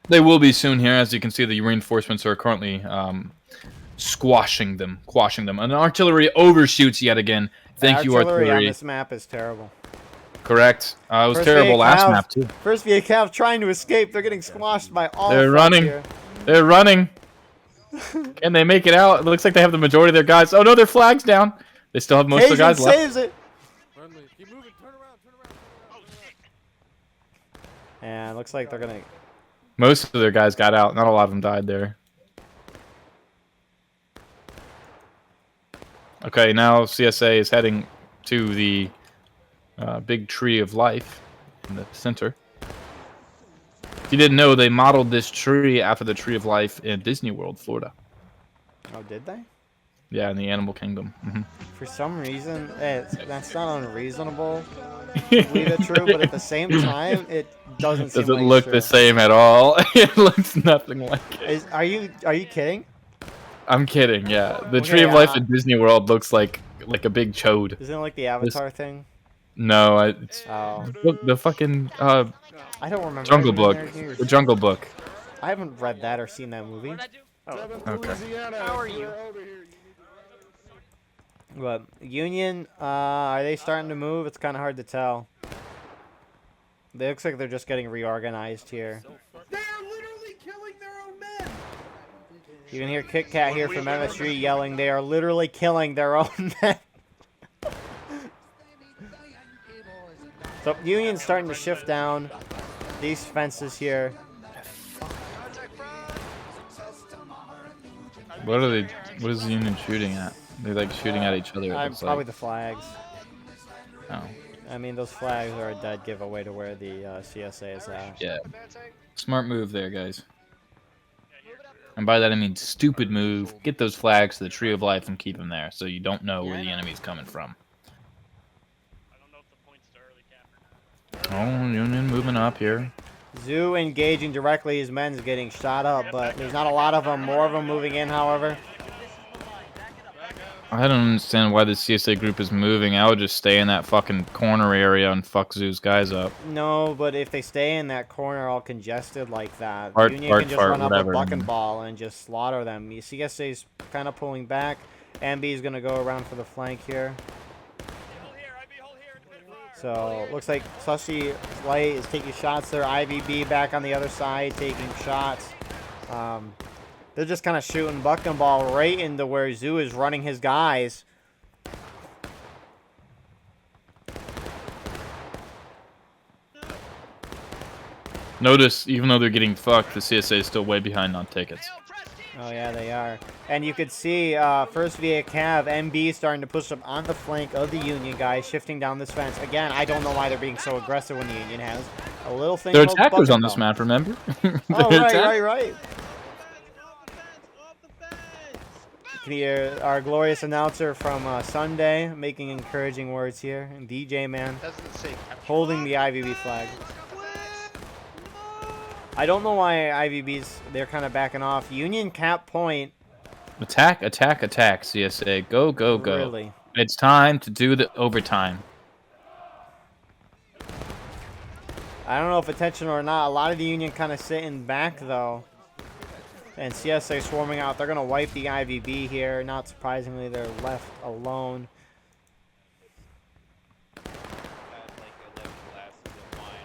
They will be soon here. As you can see, the reinforcements are currently quashing them. And artillery overshoots yet again. Thank you, artillery on artillery. this map is terrible. Correct. It was First terrible VA last Cav- map, too. First VA Cav trying to escape. They're getting squashed by all They're fronts running. here. They're running. Can they make it out? It looks like they have the majority of their guys. Oh, no, their flag's down. They still have most of their Cajun guys left. saves it. And looks like they're going to... Most of their guys got out. Not a lot of them died there. Okay, now CSA is heading to the big tree of life in the center. If you didn't know, they modeled this tree after the tree of life in Disney World, Florida. Oh, did they? Yeah, in the animal kingdom. For some reason, that's not unreasonable. Leave it true, but at the same time, it doesn't seem like look true. the same at all. It looks nothing like it. Are you kidding? I'm kidding. Yeah, the tree of life in Disney World looks like a big chode. Isn't it like the Avatar thing? No, it's Oh. the fucking I don't remember. Jungle Book. The Jungle Book. I haven't read that or seen that movie. Okay. How are you? But Union, are they starting to move? It's kind of hard to tell. It looks like they're just getting reorganized here. They are literally killing their own men. You can hear Kit Kat here from MSG yelling, they are literally killing their own men. So Union's starting to shift down these fences here. What are they? What is the Union shooting at? They're like shooting at each other. It looks Probably like. the flags. Oh. I mean, those flags are a dead giveaway to where the CSA is at. Yeah. Smart move there, guys. And by that I mean stupid move. Get those flags to the Tree of Life and keep them there, so you don't know where the enemy's coming from. Oh, Union moving up here. Zoo engaging directly. His men's getting shot up, but there's not a lot of them. More of them moving in, however. I don't understand why the CSA group is moving. I would just stay in that fucking corner area and fuck Zoo's guys up. No, but if they stay in that corner all congested like that, Fart, Union fart, can just fart, run up whatever. a buck and ball and just slaughter them. CSA's kind of pulling back. MB is going to go around for the flank here. So, looks like Sussy Light is taking shots there. IVB back on the other side taking shots. They're just kind of shooting buck and ball right into where Zoo is running his guys. Notice, even though they're getting fucked, the CSA is still way behind on tickets. Oh yeah, they are. And you could see first VA Cav, MB starting to push up on the flank of the Union guys, shifting down this fence. Again, I don't know why they're being so aggressive when the Union has a little thing They're called attackers buck on and this ball. map, remember? Oh, right. You can hear our glorious announcer from Sunday making encouraging words here. And DJ Man holding the IVB flag. I don't know why IVB's, they're kind of backing off. Union cap point. Attack, attack, attack, CSA. Go, go, go. Really? It's time to do the overtime. I don't know if intentional or not. A lot of the Union kind of sitting back, though. And CSA swarming out. They're going to wipe the IVB here. Not surprisingly, they're left alone.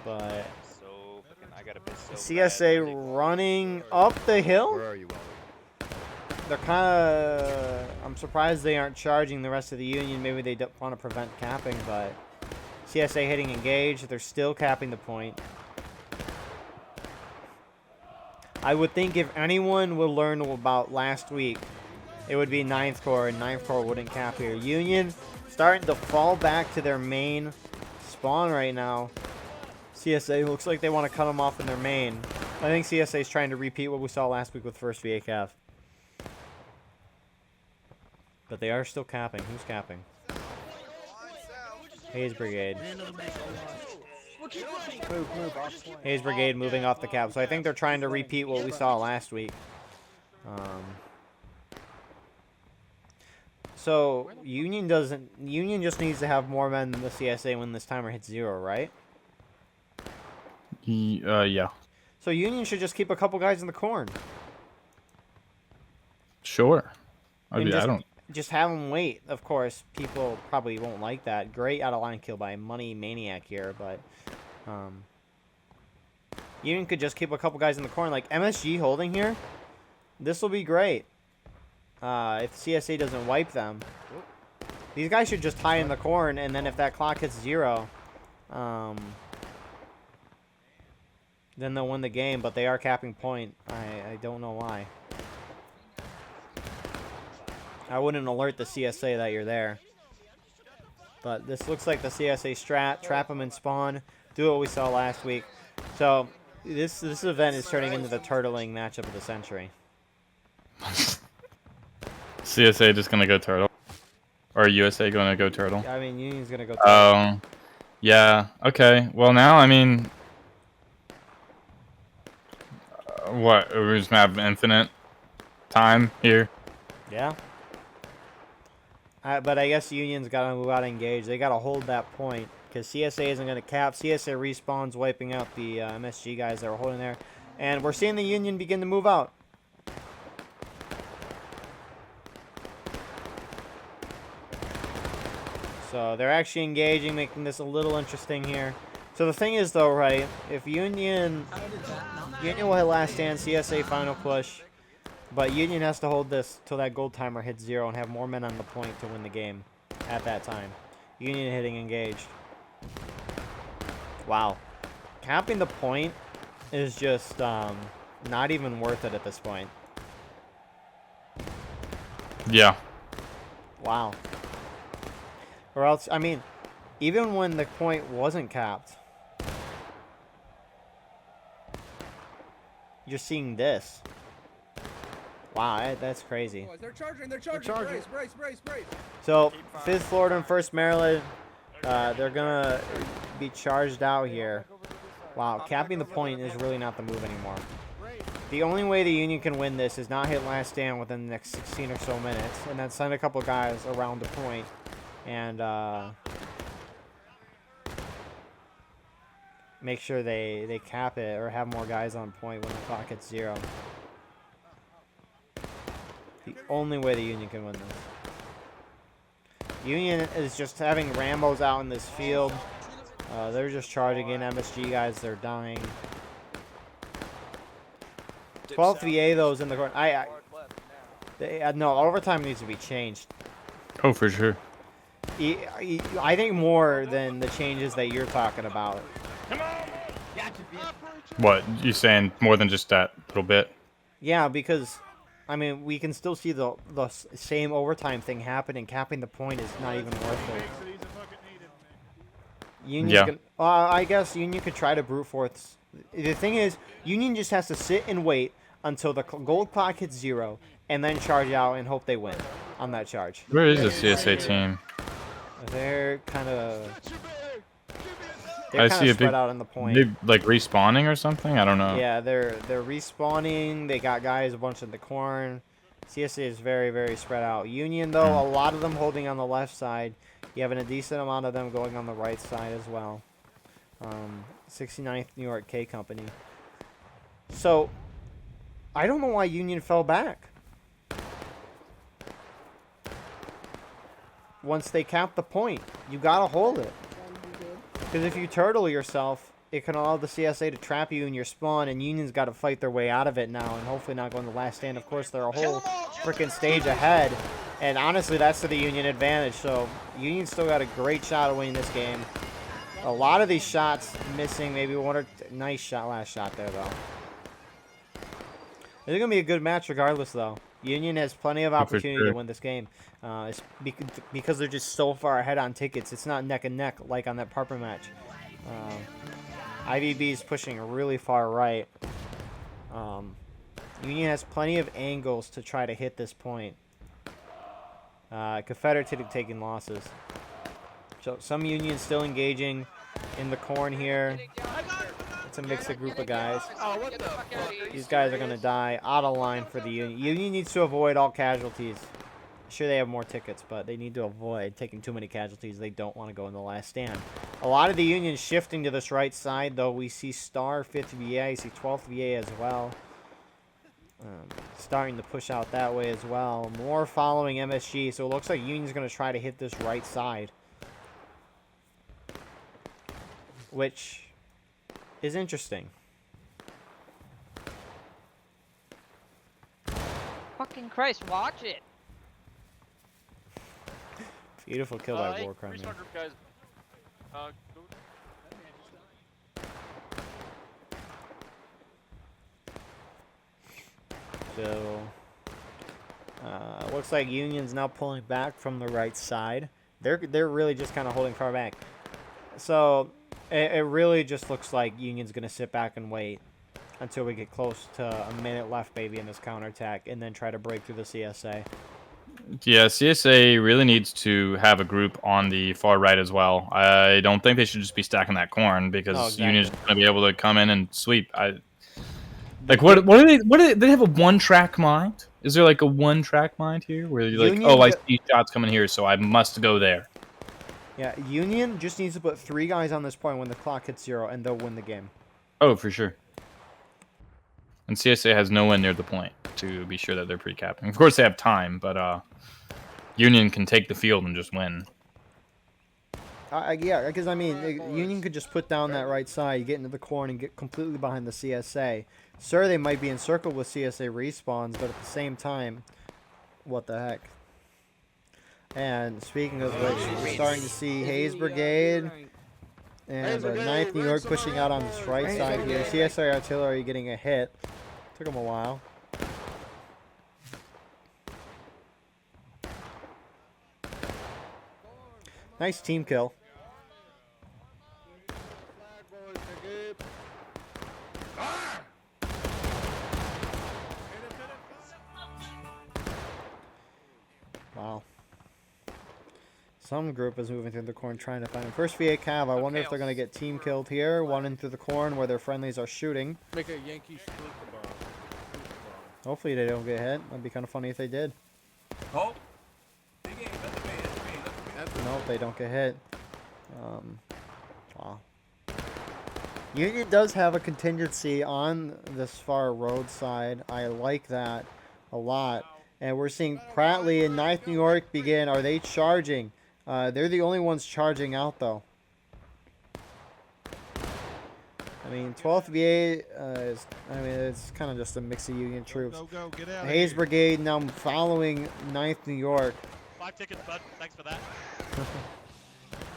But CSA running up the hill. Where are you, They're kind of... I'm surprised they aren't charging the rest of the Union. Maybe they don't want to prevent capping, but... CSA hitting engage. They're still capping the point. I would think if anyone would learn about last week, it would be 9th Corps, and 9th Corps wouldn't cap here. Union starting to fall back to their main spawn right now. CSA looks like they want to cut them off in their main. I think CSA is trying to repeat what we saw last week with 1st VA Cav. But they are still capping. Who's capping? Hayes Brigade. Hayes Brigade moving off the cap. So I think they're trying to repeat what we saw last week. So Union doesn't. Union just needs to have more men than the CSA when this timer hits 0, right? Yeah. So Union should just keep a couple guys in the corn. Sure. I And mean, just, I don't. just have them wait. Of course, people probably won't like that. Great out of line kill by Money Maniac here, but Union could just keep a couple guys in the corn. Like MSG holding here, this will be great. If CSA doesn't wipe them, these guys should just tie in the corn, and then if that clock hits 0, then they'll win the game. But they are capping point. I don't know why. I wouldn't alert the CSA that you're there. But this looks like the CSA strat. Trap them and spawn. Do what we saw last week. So this event is turning into the turtling matchup of the century. CSA just gonna go turtle, or USA gonna go turtle? I mean, Union's gonna go turtle. Yeah. Okay. Well, now I mean, what? We just have infinite time here. Yeah. But I guess Union's got to move out and engage. They got to hold that point because CSA isn't going to cap. CSA respawns, wiping out the MSG guys that were holding there. And we're seeing the Union begin to move out. So they're actually engaging, making this a little interesting here. So the thing is, though, right, if Union will hit last stand, CSA final push. But Union has to hold this till that gold timer hits 0 and have more men on the point to win the game at that time. Union hitting engaged. Wow. Capping the point is just not even worth it at this point. Yeah. Wow. Or else, I mean, even when the point wasn't capped, you're seeing this. Wow, that's crazy. They're charging. They're charging. Brace. So, 5th Florida and 1st Maryland, they're going to be charged out here. Wow, capping the point is really not the move anymore. The only way the Union can win this is not hit last stand within the next 16 or so minutes, and then send a couple guys around the point, and make sure they cap it or have more guys on point when the clock hits 0. The only way the Union can win this. Union is just having Rambos out in this field. They're just charging in. MSG guys, they're dying. 12th VA, though, is in the corner. No, overtime needs to be changed. Oh, for sure. I think more than the changes that you're talking about. What, you saying more than just that little bit? Yeah, because I mean, we can still see the same overtime thing happening. Capping the point is not even worth it. Union, I guess Union could try to brute force. The thing is, Union just has to sit and wait until the gold clock hits 0, and then charge out and hope they win on that charge. Where is the CSA team? They're kind of. I see a big, out on the point. Big, like respawning or something. I don't know. Yeah, they're respawning. They got guys a bunch in the corn. CSA is very, very spread out. Union, though, a lot of them holding on the left side. You have a decent amount of them going on the right side as well. 69th New York K Company. So, I don't know why Union fell back. Once they capped the point, you gotta hold it. Because if you turtle yourself, it can allow the CSA to trap you in your spawn, and Union's got to fight their way out of it now, and hopefully not go in the last stand. Of course, they're a whole freaking stage ahead, and honestly, that's to the Union advantage. So, Union still got a great shot of winning this game. A lot of these shots missing, maybe one or nice shot, last shot there though. It's gonna be a good match regardless, though. Union has plenty of opportunity to win this game. It's because they're just so far ahead on tickets. It's not neck and neck like on that Parper match. IVB is pushing really far right. Union has plenty of angles to try to hit this point. Confederate Team taking losses. So some Union still engaging in the corn here. It's a mixed group of guys. Oh, what the fuck? These guys are gonna die out of line for the Union. Union needs to avoid all casualties. Sure, they have more tickets, but they need to avoid taking too many casualties. They don't want to go in the last stand. A lot of the Union shifting to this right side, though. We see Star 5th VA, I see 12th VA as well. Starting to push out that way as well. More following MSG, so it looks like Union's going to try to hit this right side. Which is interesting. Fucking Christ, watch it. Beautiful kill by Hey, Warcrime. restart group, guys. Go. So, looks like Union's now pulling back from the right side. They're really just kind of holding far back. So, it really just looks like Union's going to sit back and wait until we get close to a minute left, maybe, in this counterattack, and then try to break through the CSA. Yeah, CSA really needs to have a group on the far right as well. I don't think they should just be stacking that corn because exactly. Union's going to be able to come in and sweep. Like, what do they have a one-track mind? Is there like a one-track mind here where you're like, oh, I see shots coming here, so I must go there? Yeah, Union just needs to put 3 guys on this point when the clock hits 0, and they'll win the game. Oh, for sure. And CSA has no one near the point to be sure that they're pre-capping. Of course, they have time, but Union can take the field and just win. Yeah, because, I mean, Union could just put down that right side, get into the corner, and get completely behind the CSA. Sure, they might be encircled with CSA respawns, but at the same time, what the heck? And speaking of which, we're starting to see Hayes Brigade and 9th New York pushing out on this right side here. CSA artillery getting a hit. Took them a while. Nice team kill. Wow. Some group is moving through the corn trying to find him. First VA Cav, I wonder if they're going to get team killed here. One in through the corn where their friendlies are shooting. Make a Yankee split the bomb. Hopefully they don't get hit. That'd be kind of funny if they did. Oh! Big aim, that's the man, Nope, they don't get hit. Wow. Union does have a contingency on this far road side. I like that a lot. And we're seeing Pratly and 9th New York begin. Are they charging? They're the only ones charging out, though. I mean, 12th VA is, I mean, it's kind of just a mix of Union troops. Go, get out Hayes Brigade now following 9th New York. 5 tickets, bud. Thanks for that.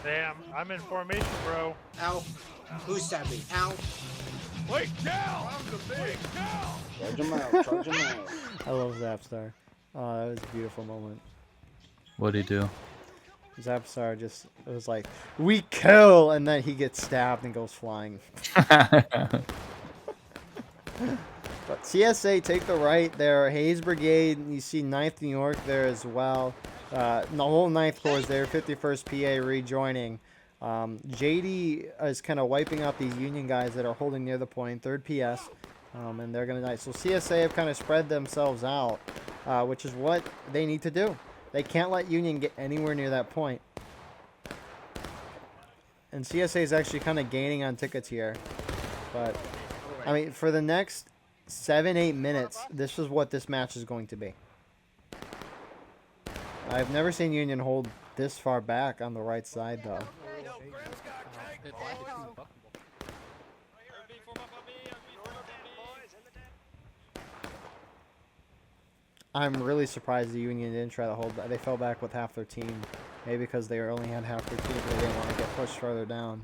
Damn, I'm in formation, bro. Ow. Who stabbed me? Ow. Wait, down! I'm the big down! Charge him out, charge him out. I love Zapstar. Oh, that was a beautiful moment. What'd he do? Zapstar just, it was like, we kill, and then he gets stabbed and goes flying. But CSA take the right there. Hayes Brigade, you see 9th New York there as well. The whole 9th Corps is there. 51st PA rejoining. JD is kind of wiping out these Union guys that are holding near the point. 3rd PS. And they're going to die. So CSA have kind of spread themselves out, which is what they need to do. They can't let Union get anywhere near that point. And CSA is actually kind of gaining on tickets here. But, I mean, for the next 7-8 minutes, this is what this match is going to be. I've never seen Union hold this far back on the right side, though. I'm really surprised the Union didn't try to hold that. They fell back with half their team. Maybe because they only had half their team. They didn't want to get pushed further down.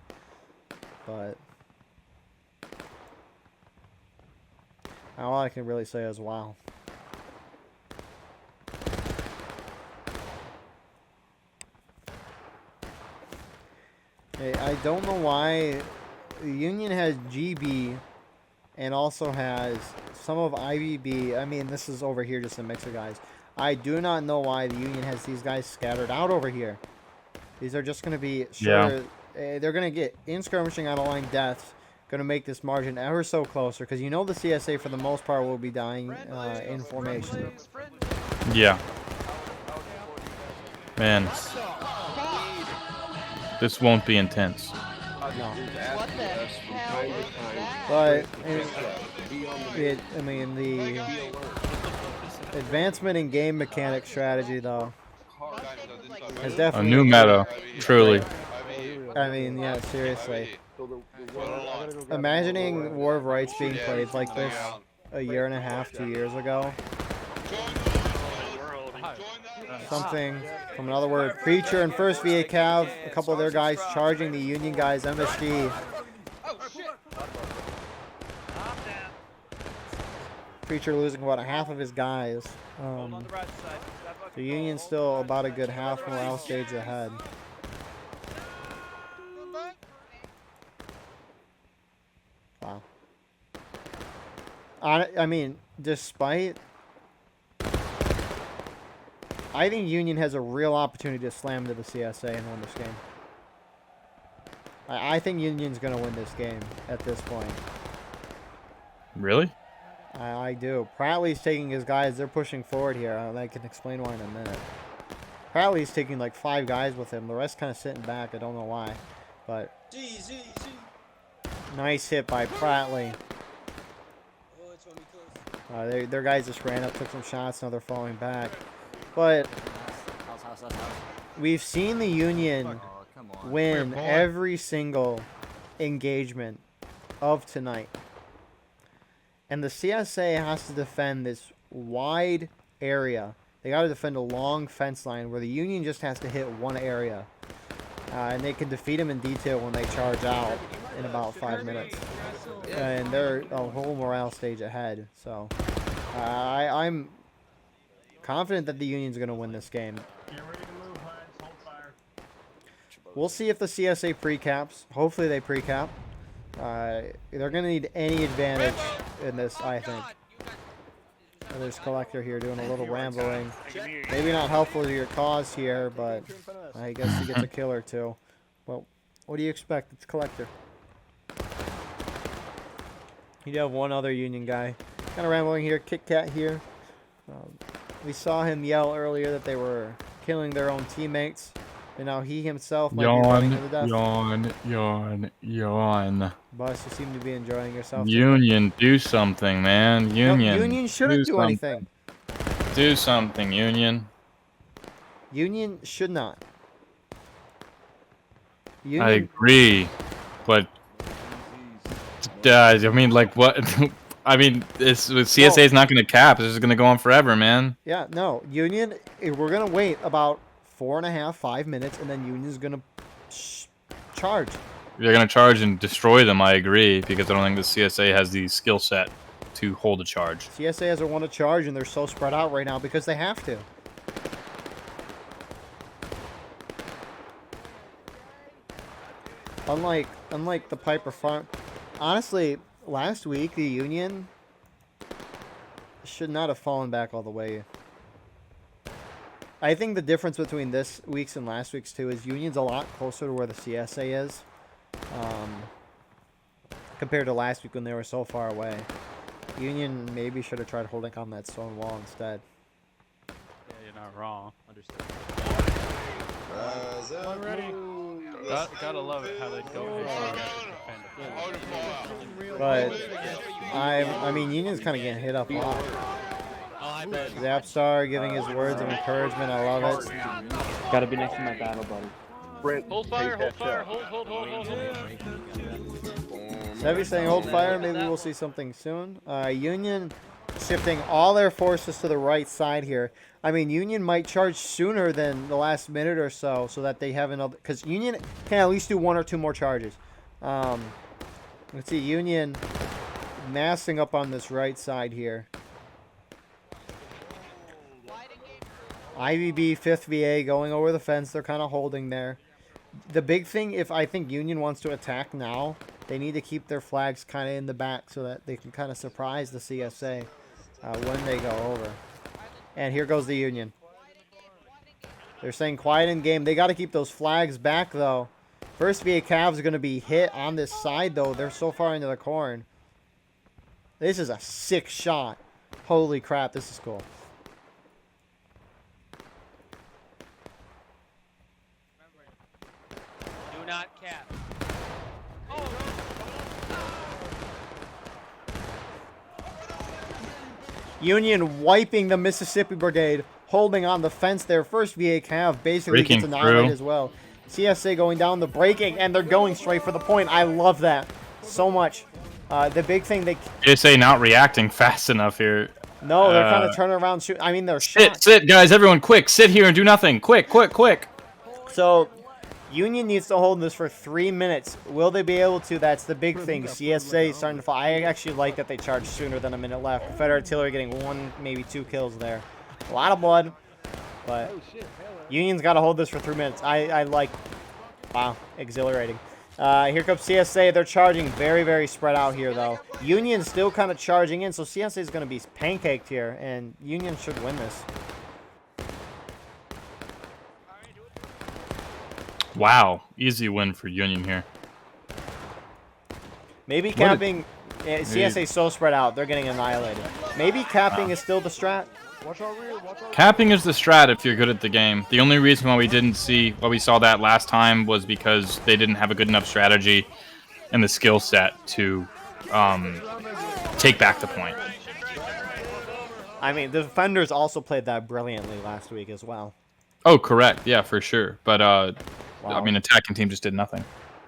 But all I can really say is wow. I don't know why the Union has GB and also has some of IBB. I mean, this is over here just a mix of guys. I do not know why the Union has these guys scattered out over here. These are just going to be, sure, they're going to get in skirmishing out of line deaths going to make this margin ever so closer, because you know the CSA for the most part will be dying in formation. Yeah. Man. This won't be intense. No. What the hell is that? But, I mean, the advancement in game mechanic strategy, though, has A definitely... new meta, truly. I mean, yeah, seriously. Imagining War of Rights being played like this a year and a half, 2 years ago. Something from another word. Preacher and first VA Cav, a couple of their guys charging the Union guys, MSG. Preacher losing about a half of his guys. The Union's still about a good half morale stage ahead. Wow. I mean, despite... I think Union has a real opportunity to slam to the CSA and win this game. I think Union's going to win this game at this point. Really? I do. Pratly's taking his guys. They're pushing forward here. I can explain why in a minute. Pratly's taking like 5 guys with him. The rest kind of sitting back. I don't know why. But nice hit by Pratly. Their guys just ran up, took some shots. Now they're falling back. But we've seen the Union win every single engagement of tonight. And the CSA has to defend this wide area. They got to defend a long fence line where the Union just has to hit one area. And they can defeat them in detail when they charge out in about 5 minutes. And they're a whole morale stage ahead. So I'm confident that the Union's going to win this game. We'll see if the CSA pre-caps. Hopefully they pre-cap. They're going to need any advantage in this, I think. There's Collector here doing a little rambling. Maybe not helpful to your cause here, but I guess he gets a kill or two. Well, what do you expect? It's Collector. You have one other Union guy. Kind of rambling here. Kit Kat here. We saw him yell earlier that they were killing their own teammates. And now he himself might be running to the death. Yawn. Boss, you seem to be enjoying yourself. Union, do something, man. Union. No, Union shouldn't do anything. Do something, Union. Union should not. Union... I agree, but I mean, like, what? I mean, CSA is not going to cap. This is going to go on forever, man. Yeah, no. Union, we're going to wait about 4.5, 5 minutes, and then Union's going to charge. They're going to charge and destroy them, I agree, because I don't think the CSA has the skill set to hold a charge. CSA hasn't won a charge, and they're so spread out right now because they have to. Unlike the Piper Farm. Honestly, last week, the Union should not have fallen back all the way. I think the difference between this week's and last week's, too, is Union's a lot closer to where the CSA is. Compared to last week when they were so far away. Union maybe should have tried holding on that stone wall instead. Yeah, you're not wrong. Understood. Already. Gotta love it how they go But I mean, Union's kind of getting hit up a lot. Zapstar giving his words of encouragement. I love it. Gotta be next to my battle buddy. Hold fire, hold fire, hold. Sevy saying hold fire. Maybe we'll see something soon. Union shifting all their forces to the right side here. I mean, Union might charge sooner than the last minute or so that they have another... Because Union can at least do 1 or 2 more charges. Let's see, Union massing up on this right side here. IVB, 5th VA going over the fence. They're kind of holding there. The big thing, if I think Union wants to attack now, they need to keep their flags kind of in the back so that they can kind of surprise the CSA when they go over. And here goes the Union. They're saying quiet in game. They got to keep those flags back, though. First VA Cavs are going to be hit on this side, though. They're so far into the corn. This is a sick shot. Holy crap, this is cool. Do not cap. Union wiping the Mississippi Brigade, holding on the fence there. First VA Cav basically Breaking gets annihilated through. as well. CSA going down the breaking, and they're going straight for the point. I love that so much. The big thing they... JSA not reacting fast enough here. No, they're kind of turning around shooting. I mean, they're shot. Sit, guys, everyone, quick. Sit here and do nothing. Quick. So, Union needs to hold this for 3 minutes. Will they be able to? That's the big thing. CSA is starting to fall. I actually like that they charged sooner than a minute left. Confederate artillery getting 1, maybe 2 kills there. A lot of blood, but Union's got to hold this for 3 minutes. I like... Wow, exhilarating. Here comes CSA. They're charging very, very spread out here, though. Union's still kind of charging in, so CSA is going to be pancaked here, and Union should win this. Wow, easy win for Union here. Maybe capping... CSA is so spread out, they're getting annihilated. Maybe capping is still the strat. Capping is the strat if you're good at the game. The only reason why we saw that last time was because they didn't have a good enough strategy and the skill set to take back the point. I mean, the defenders also played that brilliantly last week as well. Oh, correct. Yeah, for sure. But, Wow. I mean, attacking team just did nothing.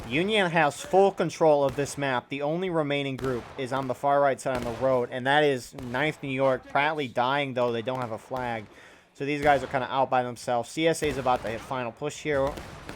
Union has full control of this map. The only remaining group is on the far right side on the road, and that is 9th New York. Pratly dying, though. They don't have a flag. So these guys are kind of out by themselves. CSA is about to hit final push here.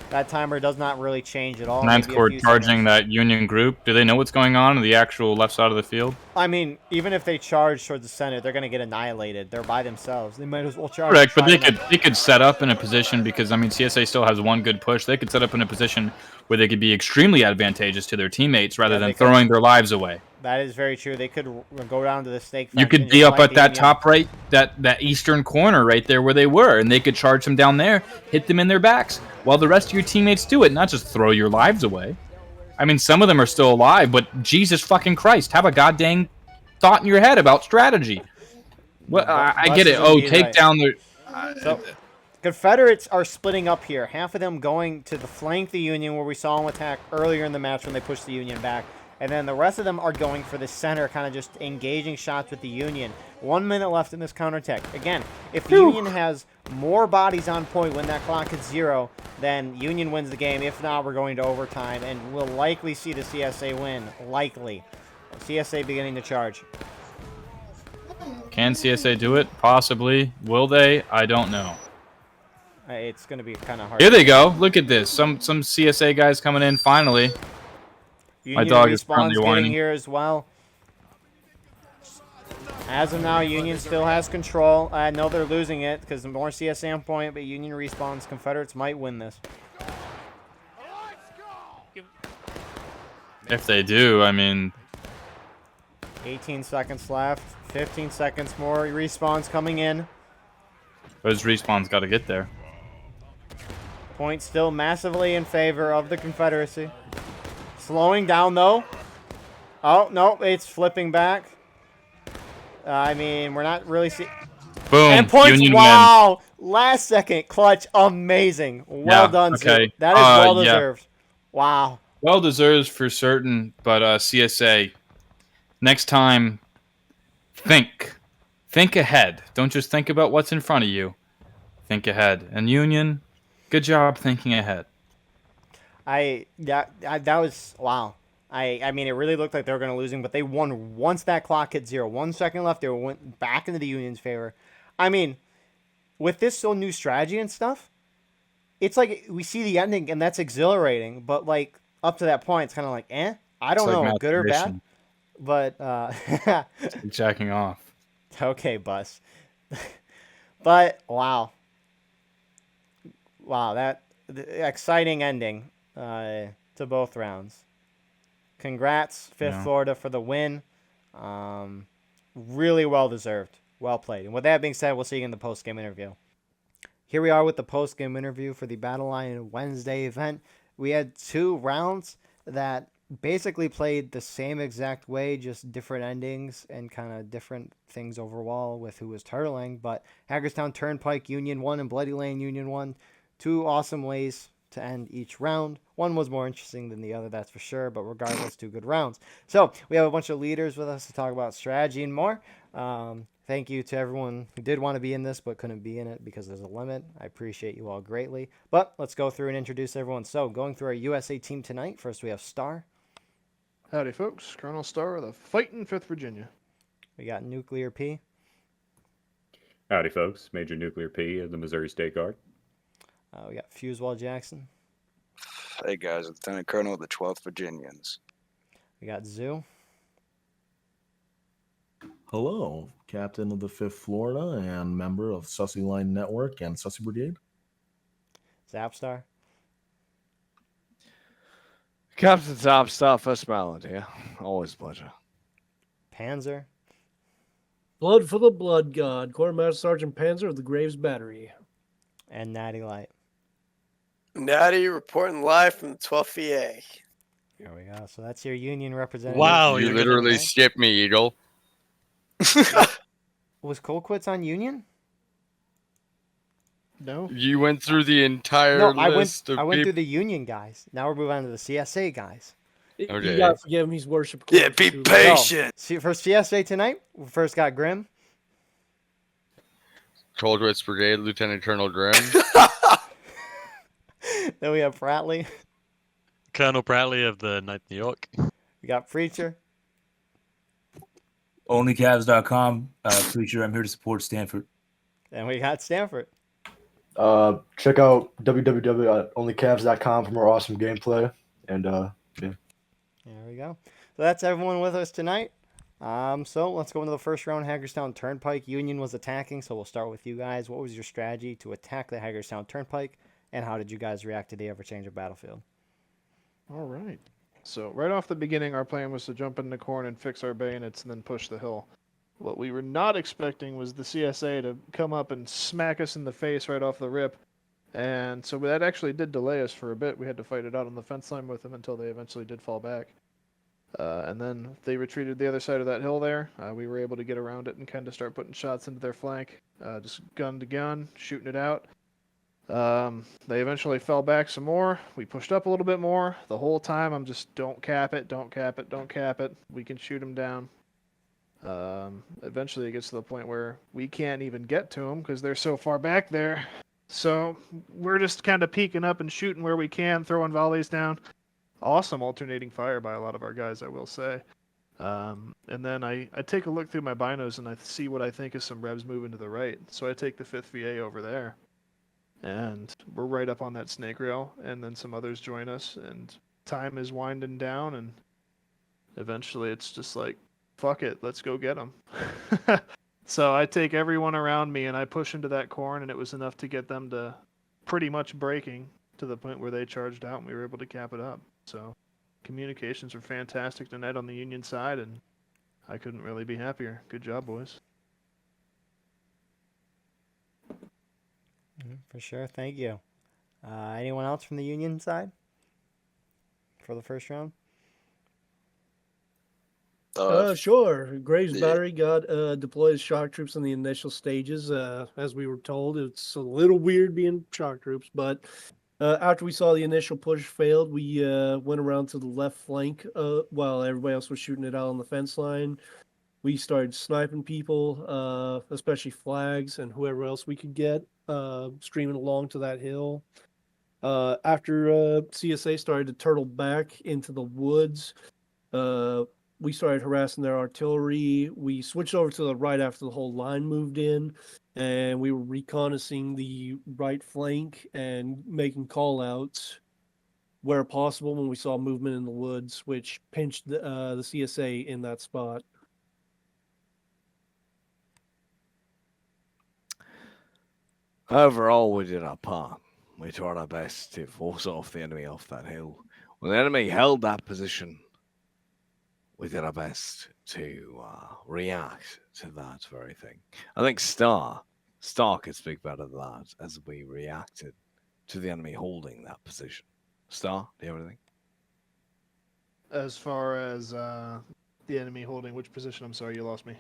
That timer does not really change at all. 9th Corps charging that Union group. Do they know what's going on the actual left side of the field? I mean, even if they charge towards the center, they're going to get annihilated. They're by themselves. They might as well charge. Correct, but they could set up in a position because, I mean, CSA still has one good push. They could set up in a position where they could be extremely advantageous to their teammates rather than throwing their lives away. That is very true. They could go down to the snake. You could be up at that top right, that eastern corner right there where they were, and they could charge them down there, hit them in their backs, while the rest of your teammates do it, not just throw your lives away. I mean, some of them are still alive, but Jesus fucking Christ, have a goddamn thought in your head about strategy. Well, I get it. Oh, take down the... So, Confederates are splitting up here. Half of them going to the flank the Union, where we saw them attack earlier in the match when they pushed the Union back. And then the rest of them are going for the center, kind of just engaging shots with the Union. 1 minute left in this counterattack. Again, if the Union has more bodies on point when that clock hits 0, then Union wins the game. If not, we're going to overtime, and we'll likely see the CSA win. Likely. CSA beginning to charge. Can CSA do it? Possibly. Will they? I don't know. It's going to be kind of hard. Here they go. Look at this. Some CSA guys coming in finally. Union My dog is currently getting whining here as well. As of now, Union still has control. I know they're losing it because the more CSA on point, but Union respawns. Confederates might win this. If they do, I mean... 18 seconds left. 15 seconds more. Respawns coming in. Those respawns got to get there. Point still massively in favor of the Confederacy. Slowing down, though. Oh, no, it's flipping back. I mean, we're not really seeing... Boom. And points, Union wow! Win. Last second, clutch, amazing. Well done, okay. Zip. That is well deserved. Wow. Well deserved for certain, but CSA, next time, think. Think ahead. Don't just think about what's in front of you. Think ahead. And Union, good job thinking ahead. That was wow. I mean, it really looked like they were going to lose him, but they won once that clock hit 0. 1 second left, they went back into the Union's favor. I mean, with this new strategy and stuff, it's like we see the ending, and that's exhilarating. But like up to that point, it's kind of like, I don't know, good or bad. But jacking off. Okay, Bus. But wow, that exciting ending to both rounds. Congrats, 5th Florida, for the win. Really well deserved. Well played. And with that being said, we'll see you in the post-game interview. Here we are with the post-game interview for the Battle Line Wednesday event. we had 2 rounds that basically played the same exact way, just different endings and kind of different things overall with who was turtling. But Hagerstown Turnpike Union won and Bloody Lane Union won. 2 awesome ways to end each round. One was more interesting than the other, that's for sure, but regardless, 2 good rounds. So we have a bunch of leaders with us to talk about strategy and more. Thank you to everyone who did want to be in this but couldn't be in it because there's a limit. I appreciate you all greatly. But let's go through and introduce everyone. So going through our USA team tonight, first we have Star. Howdy, folks. Colonel Star of the Fightin' 5th Virginia. We got Nuclear P. Howdy, folks. Major Nuclear P of the Missouri State Guard. We got FuseWall Jackson. Hey, guys. Lieutenant Colonel of the 12th Virginians. We got Zoo. Hello. Captain of the 5th Florida and member of Sussy Line Network and Sussy Brigade. Zapstar. Captain Zapstar, First Maryland here. Always a pleasure. Panzer. Blood for the Blood God. Quartermaster Sergeant Panzer of the Graves Battery. And Natty Light. Natty reporting live from the 12th VA. There we go. So that's your union representative. Wow, you literally skipped me, Eagle. Was Colquitt's on union? No. You went through the entire list I went through the union guys. Now we're moving on to the CSA guys. Okay. You gotta forgive him, he's worship. Yeah, be patient. So, first CSA tonight, we first got Grim. Coldwitz Brigade, Lieutenant Colonel Grimm. Then we have Pratly. Colonel Pratly of the 9th New York. We got Preacher. OnlyCavs.com. Preacher, I'm here to support Stanford. And we got Stanford. Check out www.onlycavs.com for more awesome gameplay. And yeah. There we go. So that's everyone with us tonight. So let's go into the first round. Hagerstown Turnpike. Union was attacking, so we'll start with you guys. What was your strategy to attack the Hagerstown Turnpike, and how did you guys react to the ever-change of battlefield? All right. So right off the beginning, our plan was to jump in the corn and fix our bayonets and then push the hill. What we were not expecting was the CSA to come up and smack us in the face right off the rip. And so that actually did delay us for a bit. We had to fight it out on the fence line with them until they eventually did fall back. And then they retreated the other side of that hill there. We were able to get around it and kind of start putting shots into their flank. Just gun to gun, shooting it out. They eventually fell back some more. We pushed up a little bit more. The whole time I'm just, don't cap it, don't cap it, don't cap it. We can shoot them down. Eventually it gets to the point where we can't even get to them because they're so far back there. So we're just kind of peeking up and shooting where we can, throwing volleys down. Awesome alternating fire by a lot of our guys, I will say. And then I take a look through my binos and I see what I think is some revs moving to the right. So I take the 5th VA over there. And we're right up on that snake rail, and then some others join us, and time is winding down, and eventually it's just like, fuck it, let's go get them. So I take everyone around me, and I push into that corn, and it was enough to get them to pretty much breaking to the point where they charged out, and we were able to cap it up. So communications were fantastic tonight on the Union side, and I couldn't really be happier. Good job, boys. For sure. Thank you. Anyone else from the Union side for the first round? Sure. Graves Battery got deployed shock troops in the initial stages. As we were told, it's a little weird being shock troops, but after we saw the initial push failed, we went around to the left flank while everybody else was shooting it out on the fence line. We started sniping people, especially flags and whoever else we could get, streaming along to that hill. After CSA started to turtle back into the woods, we started harassing their artillery. We switched over to the right after the whole line moved in, and we were reconnaissing the right flank and making call-outs where possible when we saw movement in the woods, which pinched the CSA in that spot. Overall, we did our part. We tried our best to force off the enemy off that hill. When the enemy held that position, we did our best to react to that very thing. I think Star could speak better than that, as we reacted to the enemy holding that position. Star, do you have anything? As far as the enemy holding which position? I'm sorry, you lost me.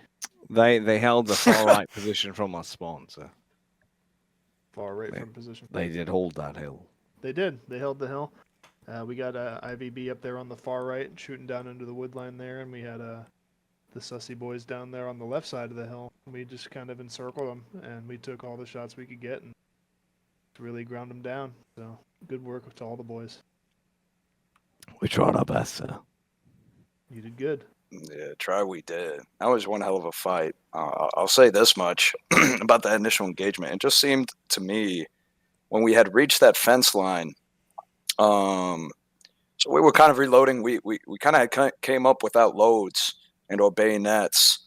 They held the far right position from our spawn, so Far right from position. they did hold that hill. They did. They held the hill. We got IVB up there on the far right, shooting down into the wood line there, and we had the Sussy boys down there on the left side of the hill. We just kind of encircled them, and we took all the shots we could get and really ground them down. So good work to all the boys. We tried our best, sir. You did good. Yeah, try we did. That was one hell of a fight. I'll say this much about that initial engagement. It just seemed to me when we had reached that fence line, so we were kind of reloading. We kind of came up without loads and or bayonets,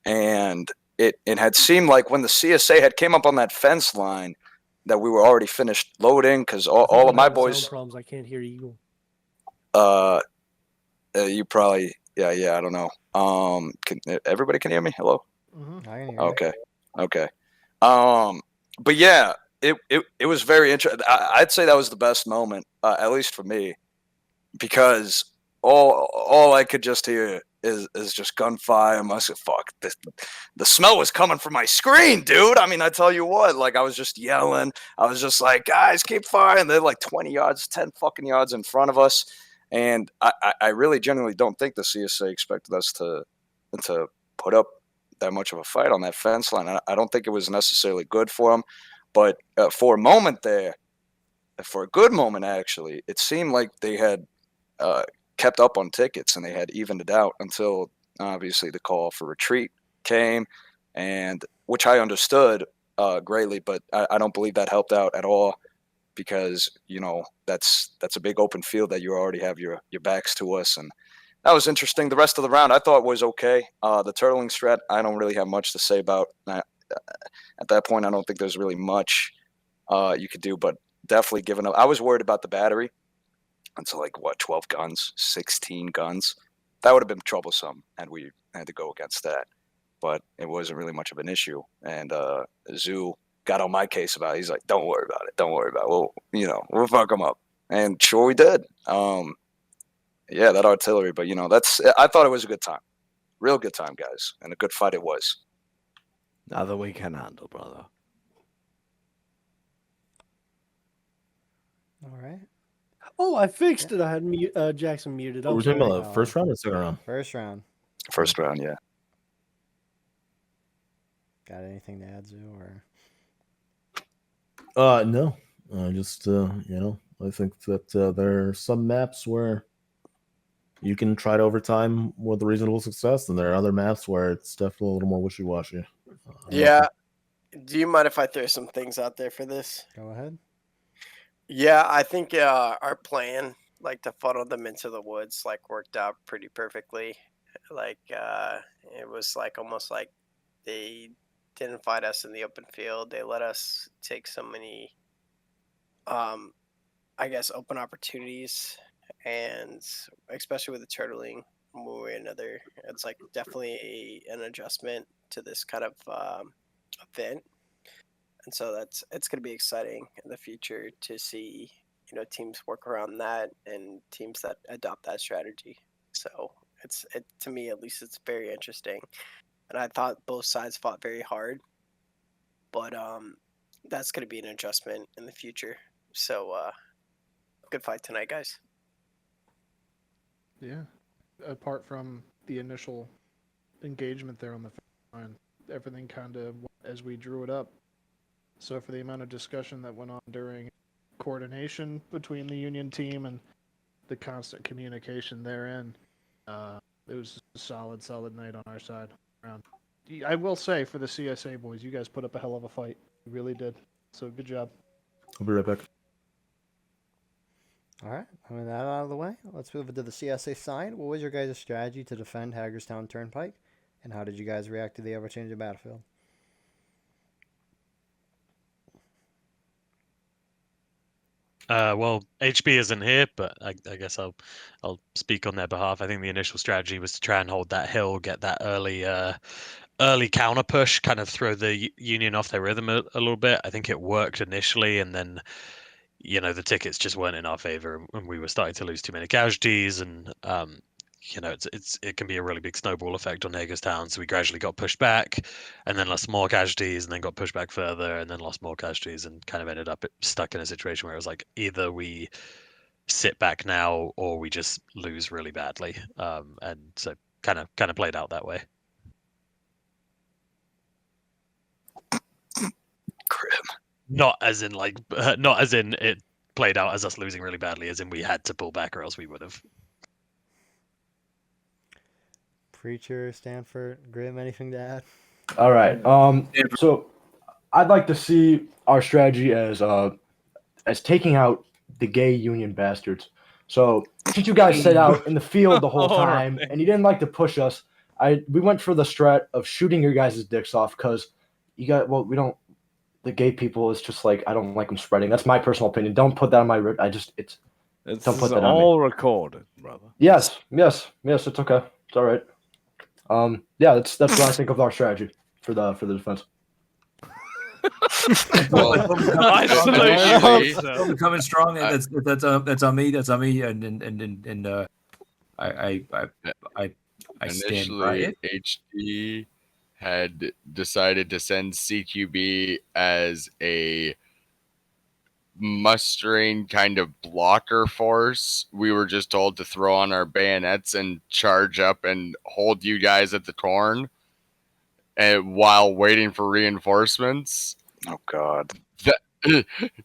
and it had seemed like when the CSA had came up on that fence line that we were already finished loading because all of my boys. Problems. I can't hear you. You probably. Yeah, I don't know. Everybody can hear me? Hello? I can hear Okay. But yeah, it was very interesting. I'd say that was the best moment, at least for me, because all I could just hear is just gunfire. I said, fuck, the smell was coming from my screen, dude. I mean, I tell you what, like I was just yelling. I was just like, guys, keep firing. They're like 20 yards, 10 fucking yards in front of us. And I really genuinely don't think the CSA expected us to put up that much of a fight on that fence line. I don't think it was necessarily good for them. But for a moment there, for a good moment actually, it seemed like they had kept up on tickets and they had evened it out until obviously the call for retreat came, and which I understood greatly, but I don't believe that helped out at all. Because that's a big open field that you already have your backs to us, and that was interesting. The rest of the round I thought was okay. The turtling strat I don't really have much to say about. At that point I don't think there's really much you could do, but definitely giving up. I was worried about the battery. It's like 12 guns, 16 guns. That would have been troublesome, and we had to go against that. But it wasn't really much of an issue, and Zoo got on my case about it. He's like, don't worry about it. Don't worry about it. Well, we'll fuck them up. And sure we did. Yeah, that artillery. But, I thought it was a good time. Real good time, guys. And a good fight it was. Another we can handle, brother. All right. Oh, I fixed it. I had Jackson muted. We're talking about the first round or second round? First round. First round, yeah. Got anything to add, Zoo? Or... No. Just I think that there are some maps where you can try it over time with reasonable success, and there are other maps where it's definitely a little more wishy-washy. Yeah. Do you mind if I throw some things out there for this? Go ahead. Yeah, I think our plan, like to funnel them into the woods, worked out pretty perfectly. It was almost like they didn't fight us in the open field. They let us take so many, open opportunities, and especially with the turtling, it's definitely an adjustment to this kind of event. And so it's going to be exciting in the future to see, teams work around that and teams that adopt that strategy. So to me, at least, it's very interesting. And I thought both sides fought very hard, but that's going to be an adjustment in the future. So good fight tonight, guys. Yeah. Apart from the initial engagement there on the line, everything kind of as we drew it up. So for the amount of discussion that went on during coordination between the Union team and the constant communication therein, it was a solid night on our side. I will say, for the CSA boys, you guys put up a hell of a fight. You really did. So good job. I'll be right back. All right. With that out of the way, let's move into the CSA side. What was your guys' strategy to defend Hagerstown Turnpike? And how did you guys react to the ever-changing battlefield? Well, HB isn't here, but I guess I'll speak on their behalf. I think the initial strategy was to try and hold that hill, get that early counter push, kind of throw the Union off their rhythm a little bit. I think it worked initially, and then you know, the tickets just weren't in our favor, and we were starting to lose too many casualties, and you know, it can be a really big snowball effect on Hagerstown. So we gradually got pushed back, and then lost more casualties, and then got pushed back further, and then lost more casualties, and kind of ended up stuck in a situation where it was like either we sit back now or we just lose really badly. And so kind of played out that way. Grim. Not as in not as in it played out as us losing really badly, as in we had to pull back or else we would have. Preacher, Stanford, Grim, anything to add? All right. So I'd like to see our strategy as taking out the gay union bastards. So since you guys set out in the field the whole time and you didn't like to push us, we went for the strat of shooting your guys' dicks off because we don't. The gay people is just like I don't like them spreading. That's my personal opinion. Don't put that on my. It's don't put that on me. All recorded, brother. Yes, it's okay. It's all right. Yeah, that's what I think of our strategy for the defense. Coming strong. That's on me. That's on me. And I stand by initially it. HD had decided to send CQB as a mustering kind of blocker force. We were just told to throw on our bayonets and charge up and hold you guys at the corn, and while waiting for reinforcements. Oh God!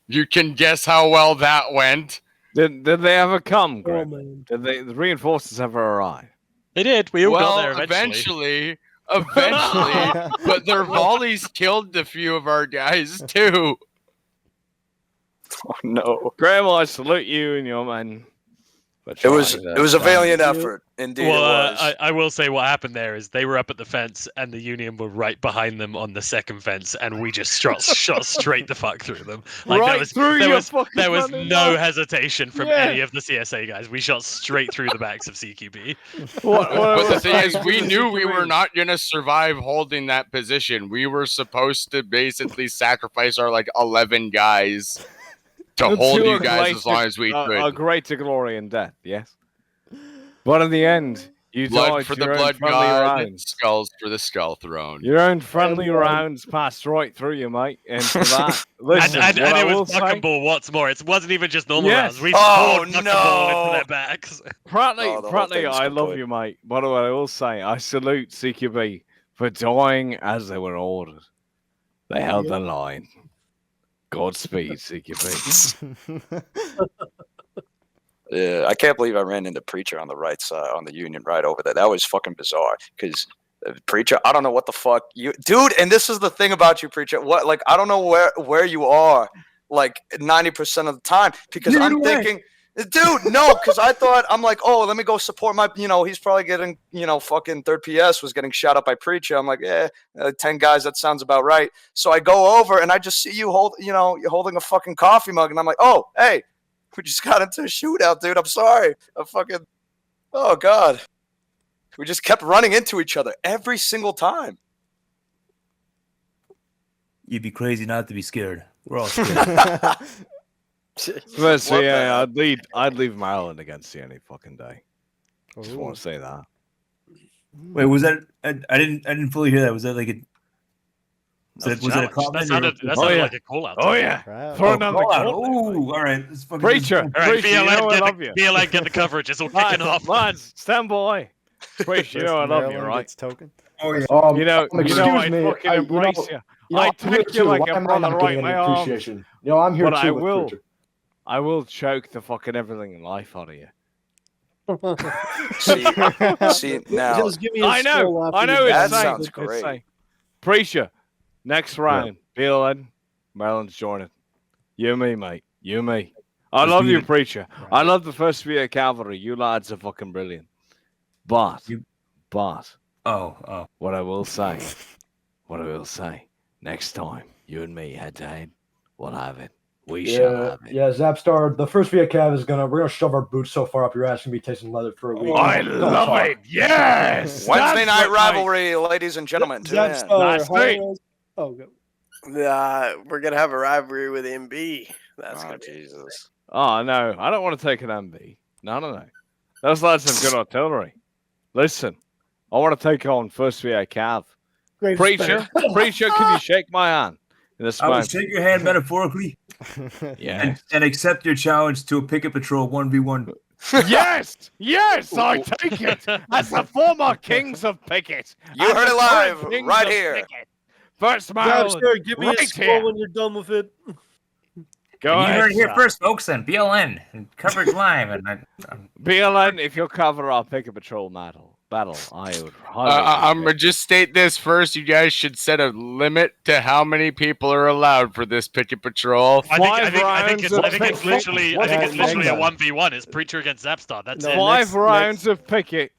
You can guess how well that went. Did they ever come, Grim? Did the reinforcements ever arrive? They did. We all got there eventually. But their volleys killed a few of our guys too. Oh no, Graham! I salute you and your men. It was a valiant effort, indeed. Well, it was. I will say what happened there is they were up at the fence and the Union were right behind them on the second fence, and we just shot straight the fuck through them. Like there was no hesitation from any of the CSA guys. We shot straight through the backs of CQB. But the thing is, we knew we were not going to survive holding that position. We were supposed to basically sacrifice our 11 guys to hold you guys as long as we could. A greater glory in death, yes. But in the end, you blood died for your the own blood friendly god, rounds. skulls for the skull throne. Your own friendly rounds passed right through you, mate. And for that, listen, and what I it will was say- knucklerball. What's more, it wasn't even just normal rounds. We Oh, poured knuckleball into their backs. Pratly, I love you, mate. By the way, I will say, I salute CQB for dying as they were ordered. They held the line. Godspeed, CQB. Yeah, I can't believe I ran into Preacher on the right side, on the Union right over there. That was fucking bizarre. Because Preacher, I don't know what the fuck you, dude. And this is the thing about you, Preacher. What, I don't know where you are, 90% of the time. Because I'm thinking, dude, no. Because I thought I'm like, oh, let me go support my. He's probably getting, fucking third PS was getting shot up by Preacher. I'm like, 10 guys. That sounds about right. So I go over and I just see you you're holding a fucking coffee mug, and I'm like, oh, hey. We just got into a shootout, dude. I'm sorry. Oh, God. We just kept running into each other every single time. You'd be crazy not to be scared. We're all scared. I'd leave Maryland against you any fucking day. Just want to say that. Wait, was that? I didn't fully hear that. Was that like a? Was that a comment? That sounded like a call out. Oh yeah. Throw down the call. Oh, all right. Preacher. All right, BLN, BLN, get the coverage. It's all kicking off. Lads, stand by. Preacher, I love you, right? Token. Oh yeah. Excuse me. I fucking embrace you. I take you like a brother right my arms. Appreciation. I'm here but too. I will choke the fucking everything in life out of you. See now. Just give me a I know. That It's sounds great. Preacher, next round, BLN, Maryland's joining. You and me, mate. You and me. I love you, Preacher. I love the first Viet Cavalry. You lads are fucking brilliant. But, what I will say, next time, you and me head to head, we'll have it. We shall have it. Yeah, Zapstar, the first Viet Cav we're gonna shove our boots so far up your ass and be tasting leather for a week. I love it. Yes. Wednesday night rivalry, ladies and gentlemen. Zapstar, Last night. Oh, go. We're gonna have a rivalry with MB. That's Oh, gonna be Jesus. Oh, no. I don't want to take an MB. No. Those lads have good artillery. Listen, I want to take on 1st VA Cav. Great Preacher, can you shake my hand in this I will moment? shake your hand metaphorically. Yes. And accept your challenge to a picket patrol 1v1. Yes, I take it as the former kings of picket. You and heard the it live, current kings right of here. Picket. First Maryland, Zapstar, give me a right score here. when you're done with it. Go You ahead, heard it here sir. first, folks, and BLN and coverage live. And BLN, if you'll cover our picket patrol battle, I would highly I'm gonna just state this first. You guys should set a limit to how many people are allowed for this picket patrol. I think it's picket. literally What a is that? 1v1. It's Preacher against Zapstar. That's it. 5 rounds of picket.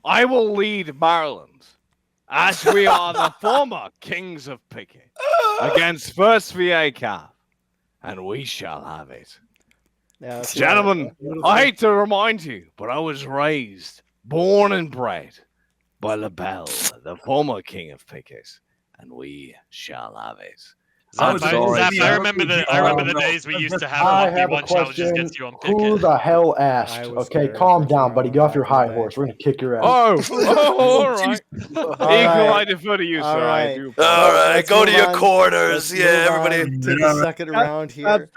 I will lead Maryland as we are the former kings of picket against 1st VA Cav, and we shall have it. Yeah, that's Gentlemen, beautiful. I hate to remind you, but I was raised, born and bred by LaBelle, the former king of picket, and we shall have it. Zap, I remember the days we used to have I have a 1v1 challenges question. against you on picket. Who the hell asked? Okay, calm down, buddy. Get off your high horse. We're gonna kick your ass. All right. Eagle, I defer to you, sir. I do. All right, Let's go to move your on. corners. Let's Yeah, move on everybody. to the second round here.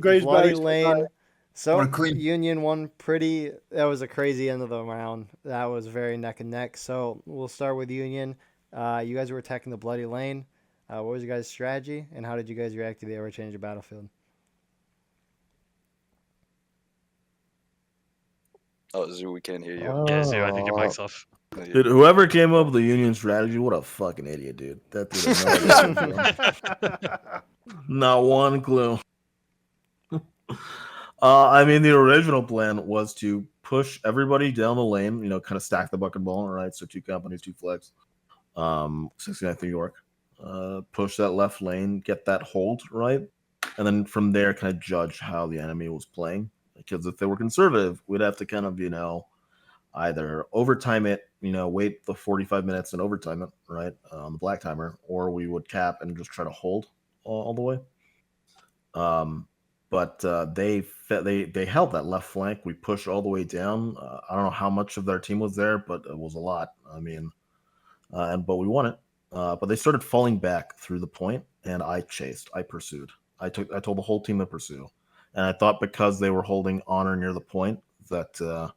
Graves Bloody Battery's Lane. So Wanna clean- Union won pretty. That was a crazy end of the round. That was very neck and neck. So we'll start with Union. You guys were attacking the Bloody Lane. What was your guys' strategy, and how did you guys react to the ever changing battlefield? Oh, Zoo, we can't hear you. Yeah, Zoo, I think your mic's off. Dude, whoever came up with the Union strategy, what a fucking idiot, dude. That dude has no idea. Not one clue. I mean, the original plan was to push everybody down the lane, kind of stack the bucket ball, right? So 2 companies, 2 flags. 69th New York. Push that left lane, get that hold, right? And then from there, kind of judge how the enemy was playing. Because if they were conservative, we'd have to kind of, either overtime it, wait the 45 minutes and overtime it, right, on the black timer, or we would cap and just try to hold all the way. But they held that left flank. We pushed all the way down. I don't know how much of their team was there, but it was a lot. I mean, but we won it. But they started falling back through the point, and I pursued. I told the whole team to pursue, and I thought because they were holding honor near the point that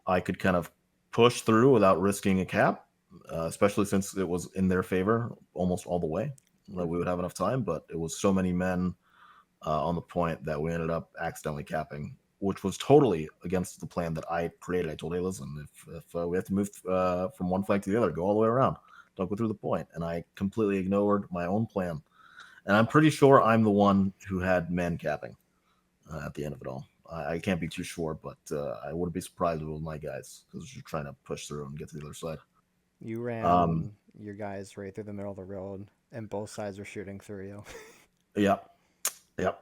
I could kind of push through without risking a cap, especially since it was in their favor almost all the way. That we would have enough time, but it was so many men on the point that we ended up accidentally capping, which was totally against the plan that I created. I told, hey, listen, if we have to move from one flank to the other, go all the way around. Don't go through the point. And I completely ignored my own plan. And I'm pretty sure I'm the one who had man capping at the end of it all. I can't be too sure, but I wouldn't be surprised if it was my guys because you're trying to push through and get to the other side. You ran your guys right through the middle of the road, and both sides were shooting through you. Yep. It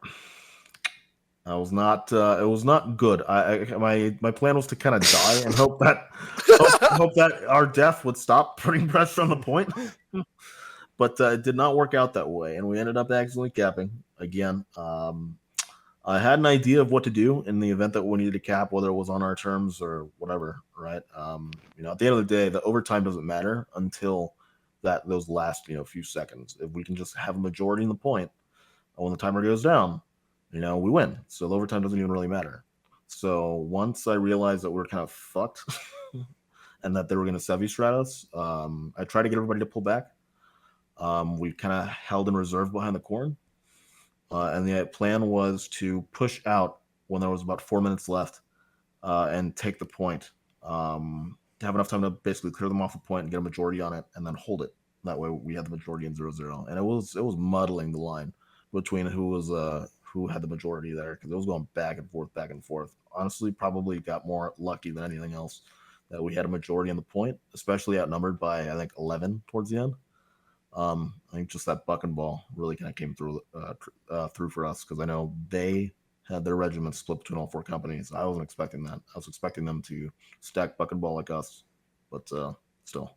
was not good. My plan was to kind of die and hope that our death would stop putting pressure on the point. But it did not work out that way, and we ended up accidentally capping again. I had an idea of what to do in the event that we needed to cap, whether it was on our terms or whatever, right? At the end of the day, the overtime doesn't matter until those last few seconds. If we can just have a majority in the point, when the timer goes down, we win. So the overtime doesn't even really matter. So once I realized that we were kind of fucked and that they were going to Sevi strat us, I tried to get everybody to pull back. We kind of held in reserve behind the corn. And the plan was to push out when there was about 4 minutes left and take the point. Have enough time to basically clear them off the point and get a majority on it and then hold it. That way we had the majority in 0-0. And it was muddling the line between who had the majority there because it was going back and forth. Honestly, probably got more lucky than anything else that we had a majority on the point, especially outnumbered by, I think, 11 towards the end. I think just that buck and ball really kind of came through for us because I know they had their regiment split between all 4 companies. I wasn't expecting that. I was expecting them to stack buck and ball like us, but still.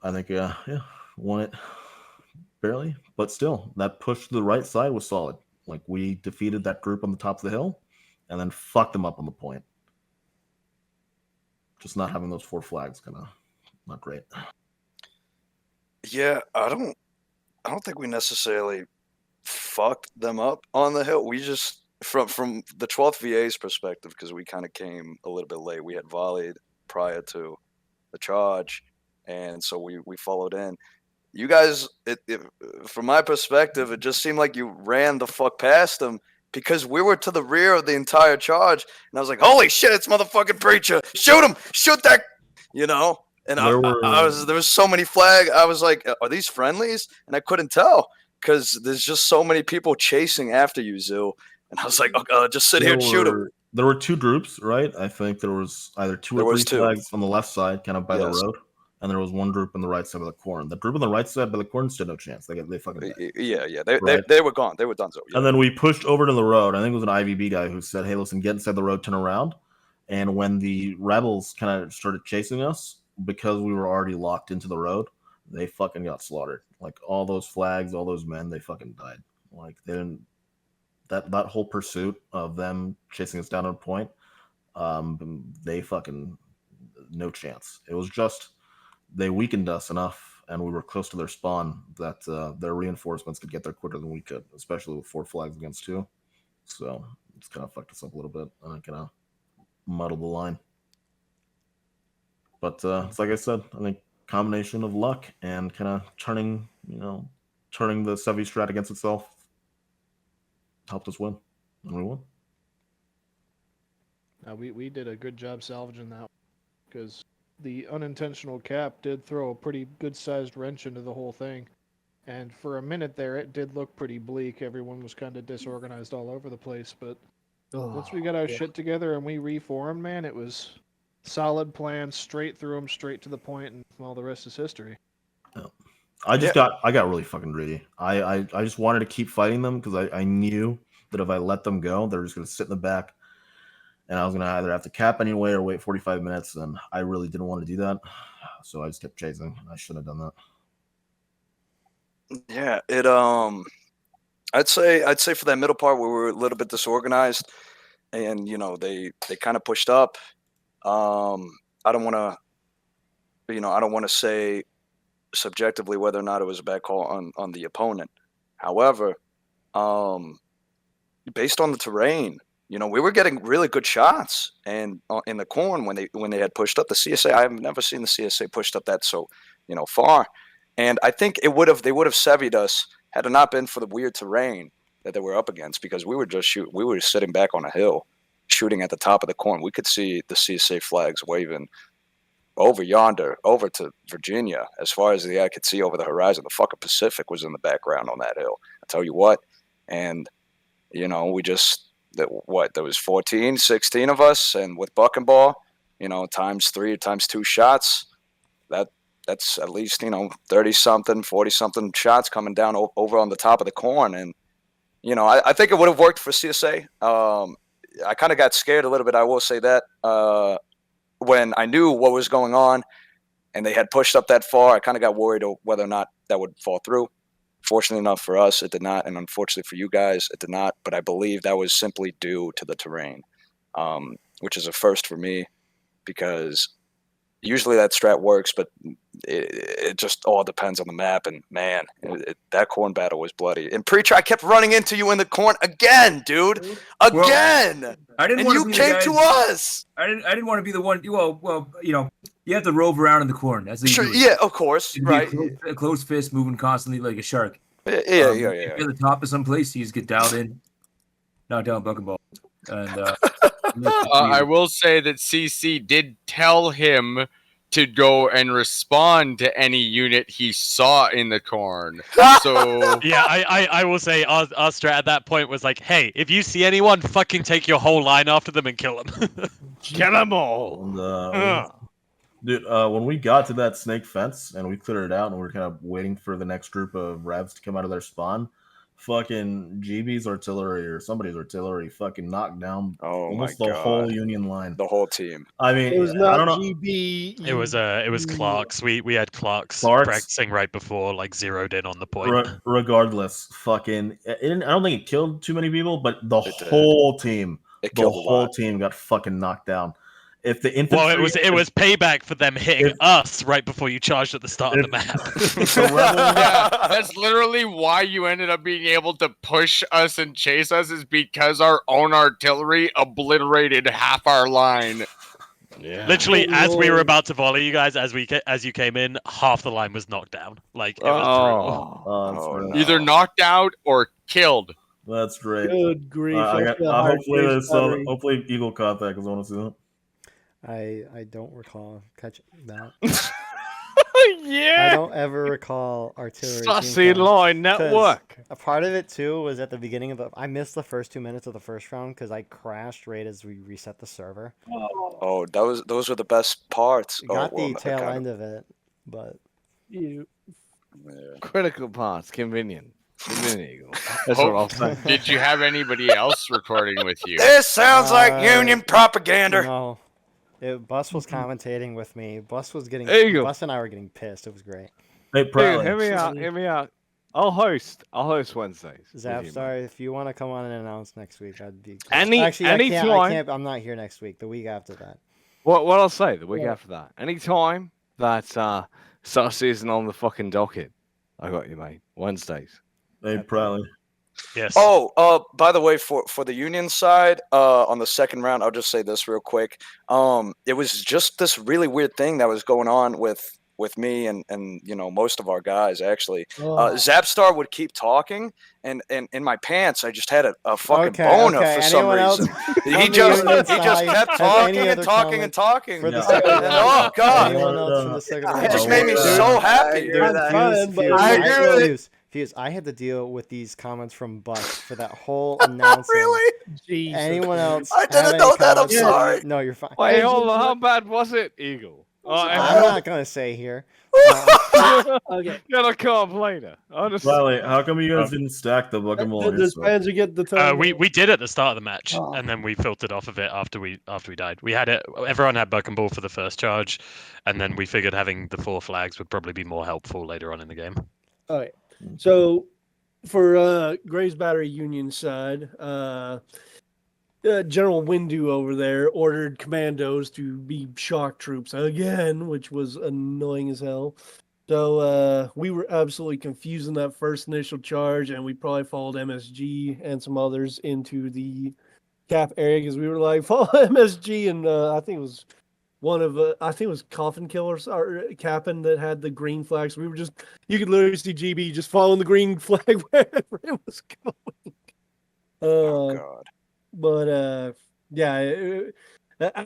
I think, won it. barely, but still, that push to the right side was solid. Like, we defeated that group on the top of the hill, and then fucked them up on the point. Just not having those 4 flags, kind of not great. Yeah, I don't think we necessarily fucked them up on the hill. We just from the 12th VA's perspective, because we kind of came a little bit late. We had volleyed prior to the charge, and so we followed in. You guys, from my perspective, it just seemed like you ran the fuck past them because we were to the rear of the entire charge, and I was like, "Holy shit, it's motherfucking Preacher! Shoot him! Shoot that!" You know. And there was so many flags. I was like, "Are these friendlies?" And I couldn't tell because there's just so many people chasing after you, Zoo. And I was like, "Just sit here and shoot him." There were 2 groups, right? I think there was either 2 or 3 flags on the left side, kind of by the road, and there was 1 group on the right side of the corn. The group on the right side by the corn stood no chance. They fucking died. Yeah. They were gone. They were done. So And then we pushed over to the road. I think it was an IVB guy who said, "Hey, listen, get inside the road, turn around." And when the rebels kind of started chasing us, because we were already locked into the road, they fucking got slaughtered. Like, all those flags, all those men, they fucking died. Like, they didn't. That whole pursuit of them chasing us down at a point, they fucking no chance. It was just they weakened us enough, and we were close to their spawn that their reinforcements could get there quicker than we could, especially with 4 flags against 2. So it's kind of fucked us up a little bit, and it kind of muddled the line. But it's like I said, I think combination of luck and kind of turning the Sevi strat against itself helped us win, and we won. We did a good job salvaging that because the unintentional cap did throw a pretty good-sized wrench into the whole thing. And for a minute there, it did look pretty bleak. Everyone was kind of disorganized all over the place. But once we got our shit together and we reformed, man, it was solid plan, straight through them, straight to the point, and well, the rest is history. I got really fucking greedy. I just wanted to keep fighting them because I knew that if I let them go, they're just going to sit in the back, and I was going to either have to cap anyway or wait 45 minutes, and I really didn't want to do that, so I just kept chasing. I shouldn't have done that. Yeah, I'd say for that middle part where we were a little bit disorganized, and they kind of pushed up. I don't want to say subjectively whether or not it was a bad call on the opponent. However, based on the terrain, we were getting really good shots, and in the corn when they had pushed up the CSA, I've never seen the CSA pushed up that so far, and I think they would have sevied us had it not been for the weird terrain that they were up against, because we were sitting back on a hill shooting at the top of the corn. We could see the CSA flags waving over yonder, over to Virginia, as far as the eye could see over the horizon. The fucking Pacific was in the background on that hill. I tell you what. And, we just, there was 14, 16 of us, and with buck and ball, times 3, times 2 shots, that's at least, 30-something, 40-something shots coming down over on the top of the corn. And, I think it would have worked for CSA. I kind of got scared a little bit, I will say that, when I knew what was going on and they had pushed up that far. I kind of got worried whether or not that would fall through. Fortunately enough for us, it did not, and unfortunately for you guys, it did not. But I believe that was simply due to the terrain, which is a first for me, because usually that strat works, but it just all depends on the map. And man, that corn battle was bloody. And Preacher, I kept running into you in the corn again, dude. Again. Well, I didn't and want you to be came the guy, to us. I didn't want to be the one. Well, you have to rove around in the corn. That's Sure, yeah, of course, right. A closed fist, moving constantly like a shark. Yeah. If you're at the top of some place, you just get dialed in, knock down buck and ball. And I will say that CC did tell him to go and respond to any unit he saw in the corn. So yeah, I will say our strat at that point was like, hey, if you see anyone, fucking take your whole line after them and kill them. Kill them all. And, dude, when we got to that snake fence and we cleared it out and we were kind of waiting for the next group of revs to come out of their spawn, fucking GB's artillery or somebody's artillery fucking knocked down almost my the whole God. Union line. The whole team. I mean, It was I not don't know. GB. It was Clark's. We had Clark's practicing right before, like zeroed in on the point. Regardless, fucking, I don't think it killed too many people, but the whole team, got fucking knocked down. If the infantry, Well, it was payback for them hitting us right before you charged at the start of the map. Yeah, that's literally why you ended up being able to push us and chase us, is because our own artillery obliterated half our line. Yeah. Literally, as we were about to volley you guys, as you came in, half the line was knocked down. Like it was brutal. Either knocked out or killed. That's great. Good grief! That's the hard hopefully, case battery. hopefully Eagle caught that because I want to see that. I don't recall catching that. Yeah. I don't ever recall artillery. Sussy line network. A part of it too was at the beginning of the. I missed the first 2 minutes of the first round because I crashed right as we reset the server. Oh, those were the best parts. Got the tail end of it, but critical parts, convenient. Eagle. That's what I'll say. Did you have anybody else recording with you? This sounds like Union propaganda. No. Bus was commentating with me. Bus was getting. There you go. Bus and I were getting pissed. It was great. Hey, Dude, hear me out. I'll host Wednesdays. Zapstar, if you want to come on and announce next week, I'd be. Actually, I can't. I'm not here next week. The week after that. What I'll say the week after that. Anytime that Sussy isn't on the fucking docket, I got you, mate. Wednesdays. Hey, Pratly. Yes. Oh, by the way, for the Union side, on the second round, I'll just say this real quick. It was just this really weird thing that was going on with me and most of our guys actually. Zapstar would keep talking, and in my pants I just had a fucking boner for some reason. He just kept talking and talking and talking. Oh God! It just made me so happy. Fuse, I had to deal with these comments from Bus for that whole announcement. Really? Jesus. Anyone else? I didn't know that. I'm sorry. No, you're fine. Wait, hold on. How bad was it, Eagle? I'm not gonna say here. Okay. Gonna come later. Pratly, how come you guys didn't stack the fucking wall? Does Panzer get the time? We did at the start of the match, and then we filtered off of it after we died. We had it. Everyone had buck and ball for the first charge, and then we figured having the 4 flags would probably be more helpful later on in the game. All right. So, for Gray's Battery Union side, General Windu over there ordered commandos to be shock troops again, which was annoying as hell. So we were absolutely confused in that first initial charge, and we probably followed MSG and some others into the cap area because we were like, follow MSG, and I think it was Coffin Killers or Cap'n that had the green flags. We were just, you could literally see GB just following the green flag wherever it was going. Oh God. But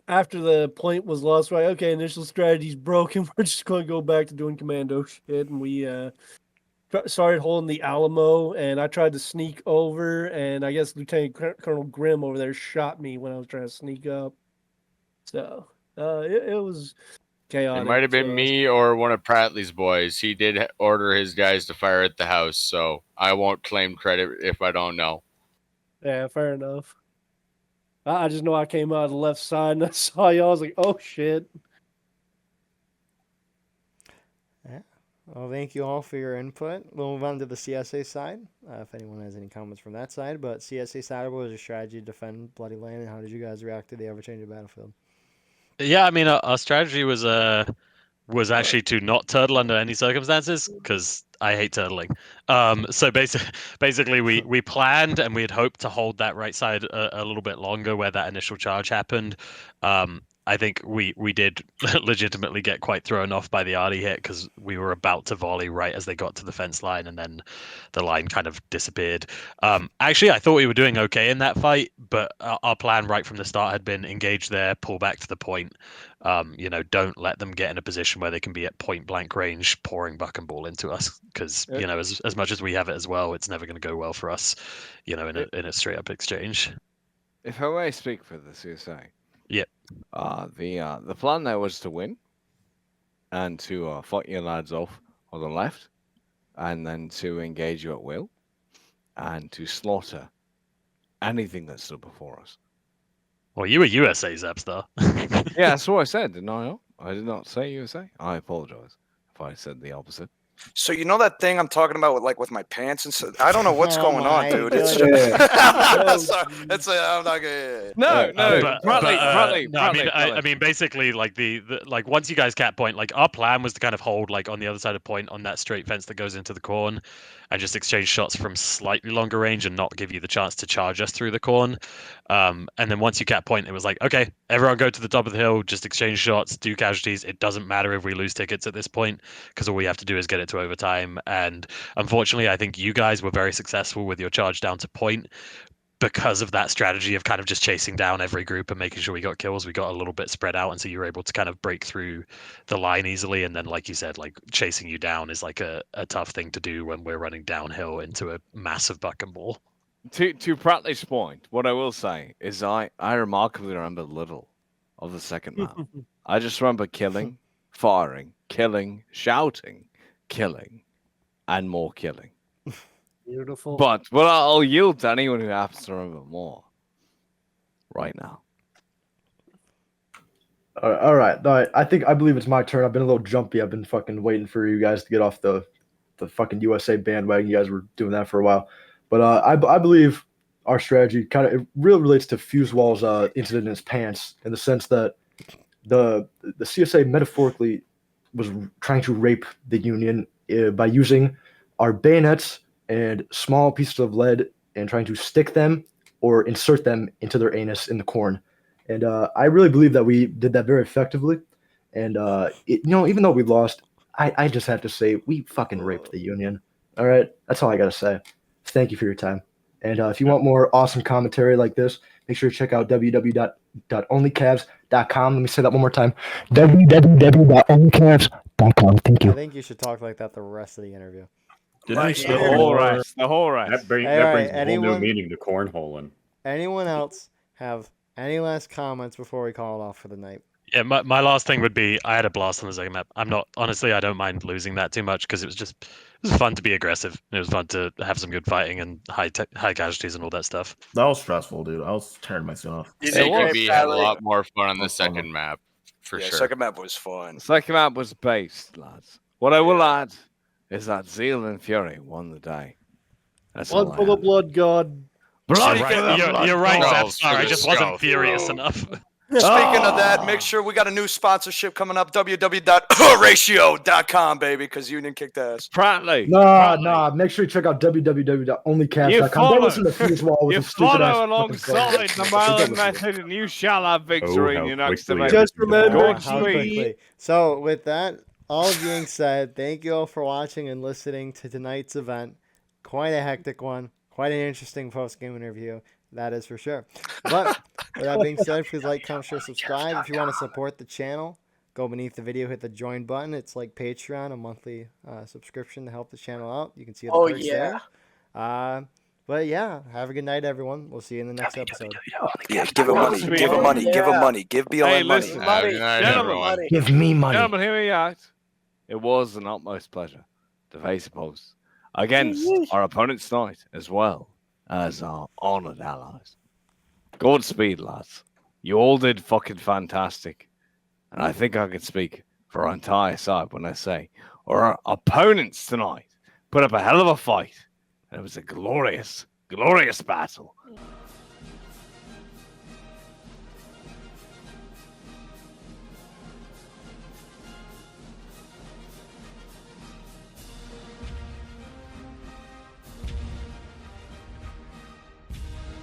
after the point was lost, right? Okay, initial strategy's broken. We're just going to go back to doing commando shit, and we started holding the Alamo. And I tried to sneak over, and I guess Lieutenant Colonel Grimm over there shot me when I was trying to sneak up. So. It was chaotic. It might have been me or one of Pratly's boys. He did order his guys to fire at the house, so I won't claim credit if I don't know. Yeah, fair enough. I just know I came out of the left side and I saw y'all. I was like, oh shit. Yeah. Well, thank you all for your input. We'll move on to the CSA side. If anyone has any comments from that side, but CSA side, what was your strategy to defend Bloody Lane, and how did you guys react to the ever-changing battlefield? Yeah, I mean, our strategy was actually to not turtle under any circumstances because I hate turtling. So basically, we planned and we had hoped to hold that right side a little bit longer where that initial charge happened. I think we did legitimately get quite thrown off by the arty hit because we were about to volley right as they got to the fence line, and then the line kind of disappeared. Actually, I thought we were doing okay in that fight, but our plan right from the start had been engage there, pull back to the point. Don't let them get in a position where they can be at point blank range pouring buck and ball into us because, as much as we have it as well, it's never going to go well for us, in a straight up exchange. If I may speak for the CSA. Yep. The plan there was to win and to fight your lads off on the left and then to engage you at will. and to slaughter anything that stood before us. Well, you were USA, Zapstar. Yeah, that's what I said, didn't I? I did not say USA. I apologize if I said the opposite. So you know that thing I'm talking about with my pants and so I don't know what's Oh going on, my dude. It's goodness. sorry, I'm not gonna. I mean, basically, like the like once you guys cap point, like our plan was to kind of hold like on the other side of point on that straight fence that goes into the corn, and just exchange shots from slightly longer range and not give you the chance to charge us through the corn. And then once you cap point, it was like, okay, everyone go to the top of the hill, just exchange shots, do casualties. It doesn't matter if we lose tickets at this point because all we have to do is get it to overtime. And unfortunately, I think you guys were very successful with your charge down to point because of that strategy of kind of just chasing down every group and making sure we got kills. We got a little bit spread out, and so you were able to kind of break through the line easily. And then, like you said, like chasing you down is like a tough thing to do when we're running downhill into a massive buck and ball. To Pratly's point, what I will say is I remarkably remember little of the second map. I just remember killing, firing, killing, shouting, killing, and more killing. Beautiful. But I'll yield to anyone who happens to remember more right now. All right. I believe it's my turn. I've been a little jumpy. I've been fucking waiting for you guys to get off the fucking USA bandwagon. You guys were doing that for a while. But I believe our strategy it really relates to FuseWall's incident in his pants, in the sense that the CSA metaphorically was trying to rape the Union by using our bayonets and small pieces of lead and trying to stick them or insert them into their anus in the corn. And I really believe that we did that very effectively. And even though we lost, I just have to say we fucking raped the Union. All right, that's all I gotta say. Thank you for your time. And if you want more awesome commentary like this, make sure to check out www.onlycavs.com. Let me say that one more time. www.onlycavs.com. Thank you. I think you should talk like that the rest of the interview. The whole rest. The whole rest. That brings a whole new meaning to cornholing. Anyone else have any last comments before we call it off for the night? Yeah, my last thing would be I had a blast on the second map. I don't mind losing that too much because it was fun to be aggressive. It was fun to have some good fighting and high casualties and all that stuff. That was stressful, dude. I was tearing my skin off. CKB had a lot more fun on the second map, for sure. Second map was fun. Second map was based, lads. What I will add is that Zeal and Fury won the day. That's all Blood for the blood god. Blood You're right, Zapstar. I just wasn't furious enough. Speaking of that, make sure we got a new sponsorship coming up, www.ratio.com, baby, because Union kicked ass. Pratly. Nah. Make sure you check out www.onlycavs.com. Don't listen to FuseWall with You the stupid ass follow alongside the Marlon method and you shall have victory in your next event. Just remember, How quickly. So with that all being said, thank you all for watching and listening to tonight's event. Quite a hectic one. Quite an interesting post-game interview. That is for sure. But with that being said, please like, comment, share, subscribe. If you want to support the channel, go beneath the video, hit the join button. It's like Patreon, a monthly subscription to help the channel out. You can see the perks there. But yeah, have a good night, everyone. We'll see you in the next episode. Yeah, give him money. Give him money. Give him money. Give BLN money. Gentlemen, give me money. Gentlemen, hear me out. It was an utmost pleasure to face opposed against our opponents tonight, as well as our honored allies. Godspeed, lads. You all did fucking fantastic. And I think I can speak for our entire side when I say our opponents tonight put up a hell of a fight. And it was a glorious, glorious battle.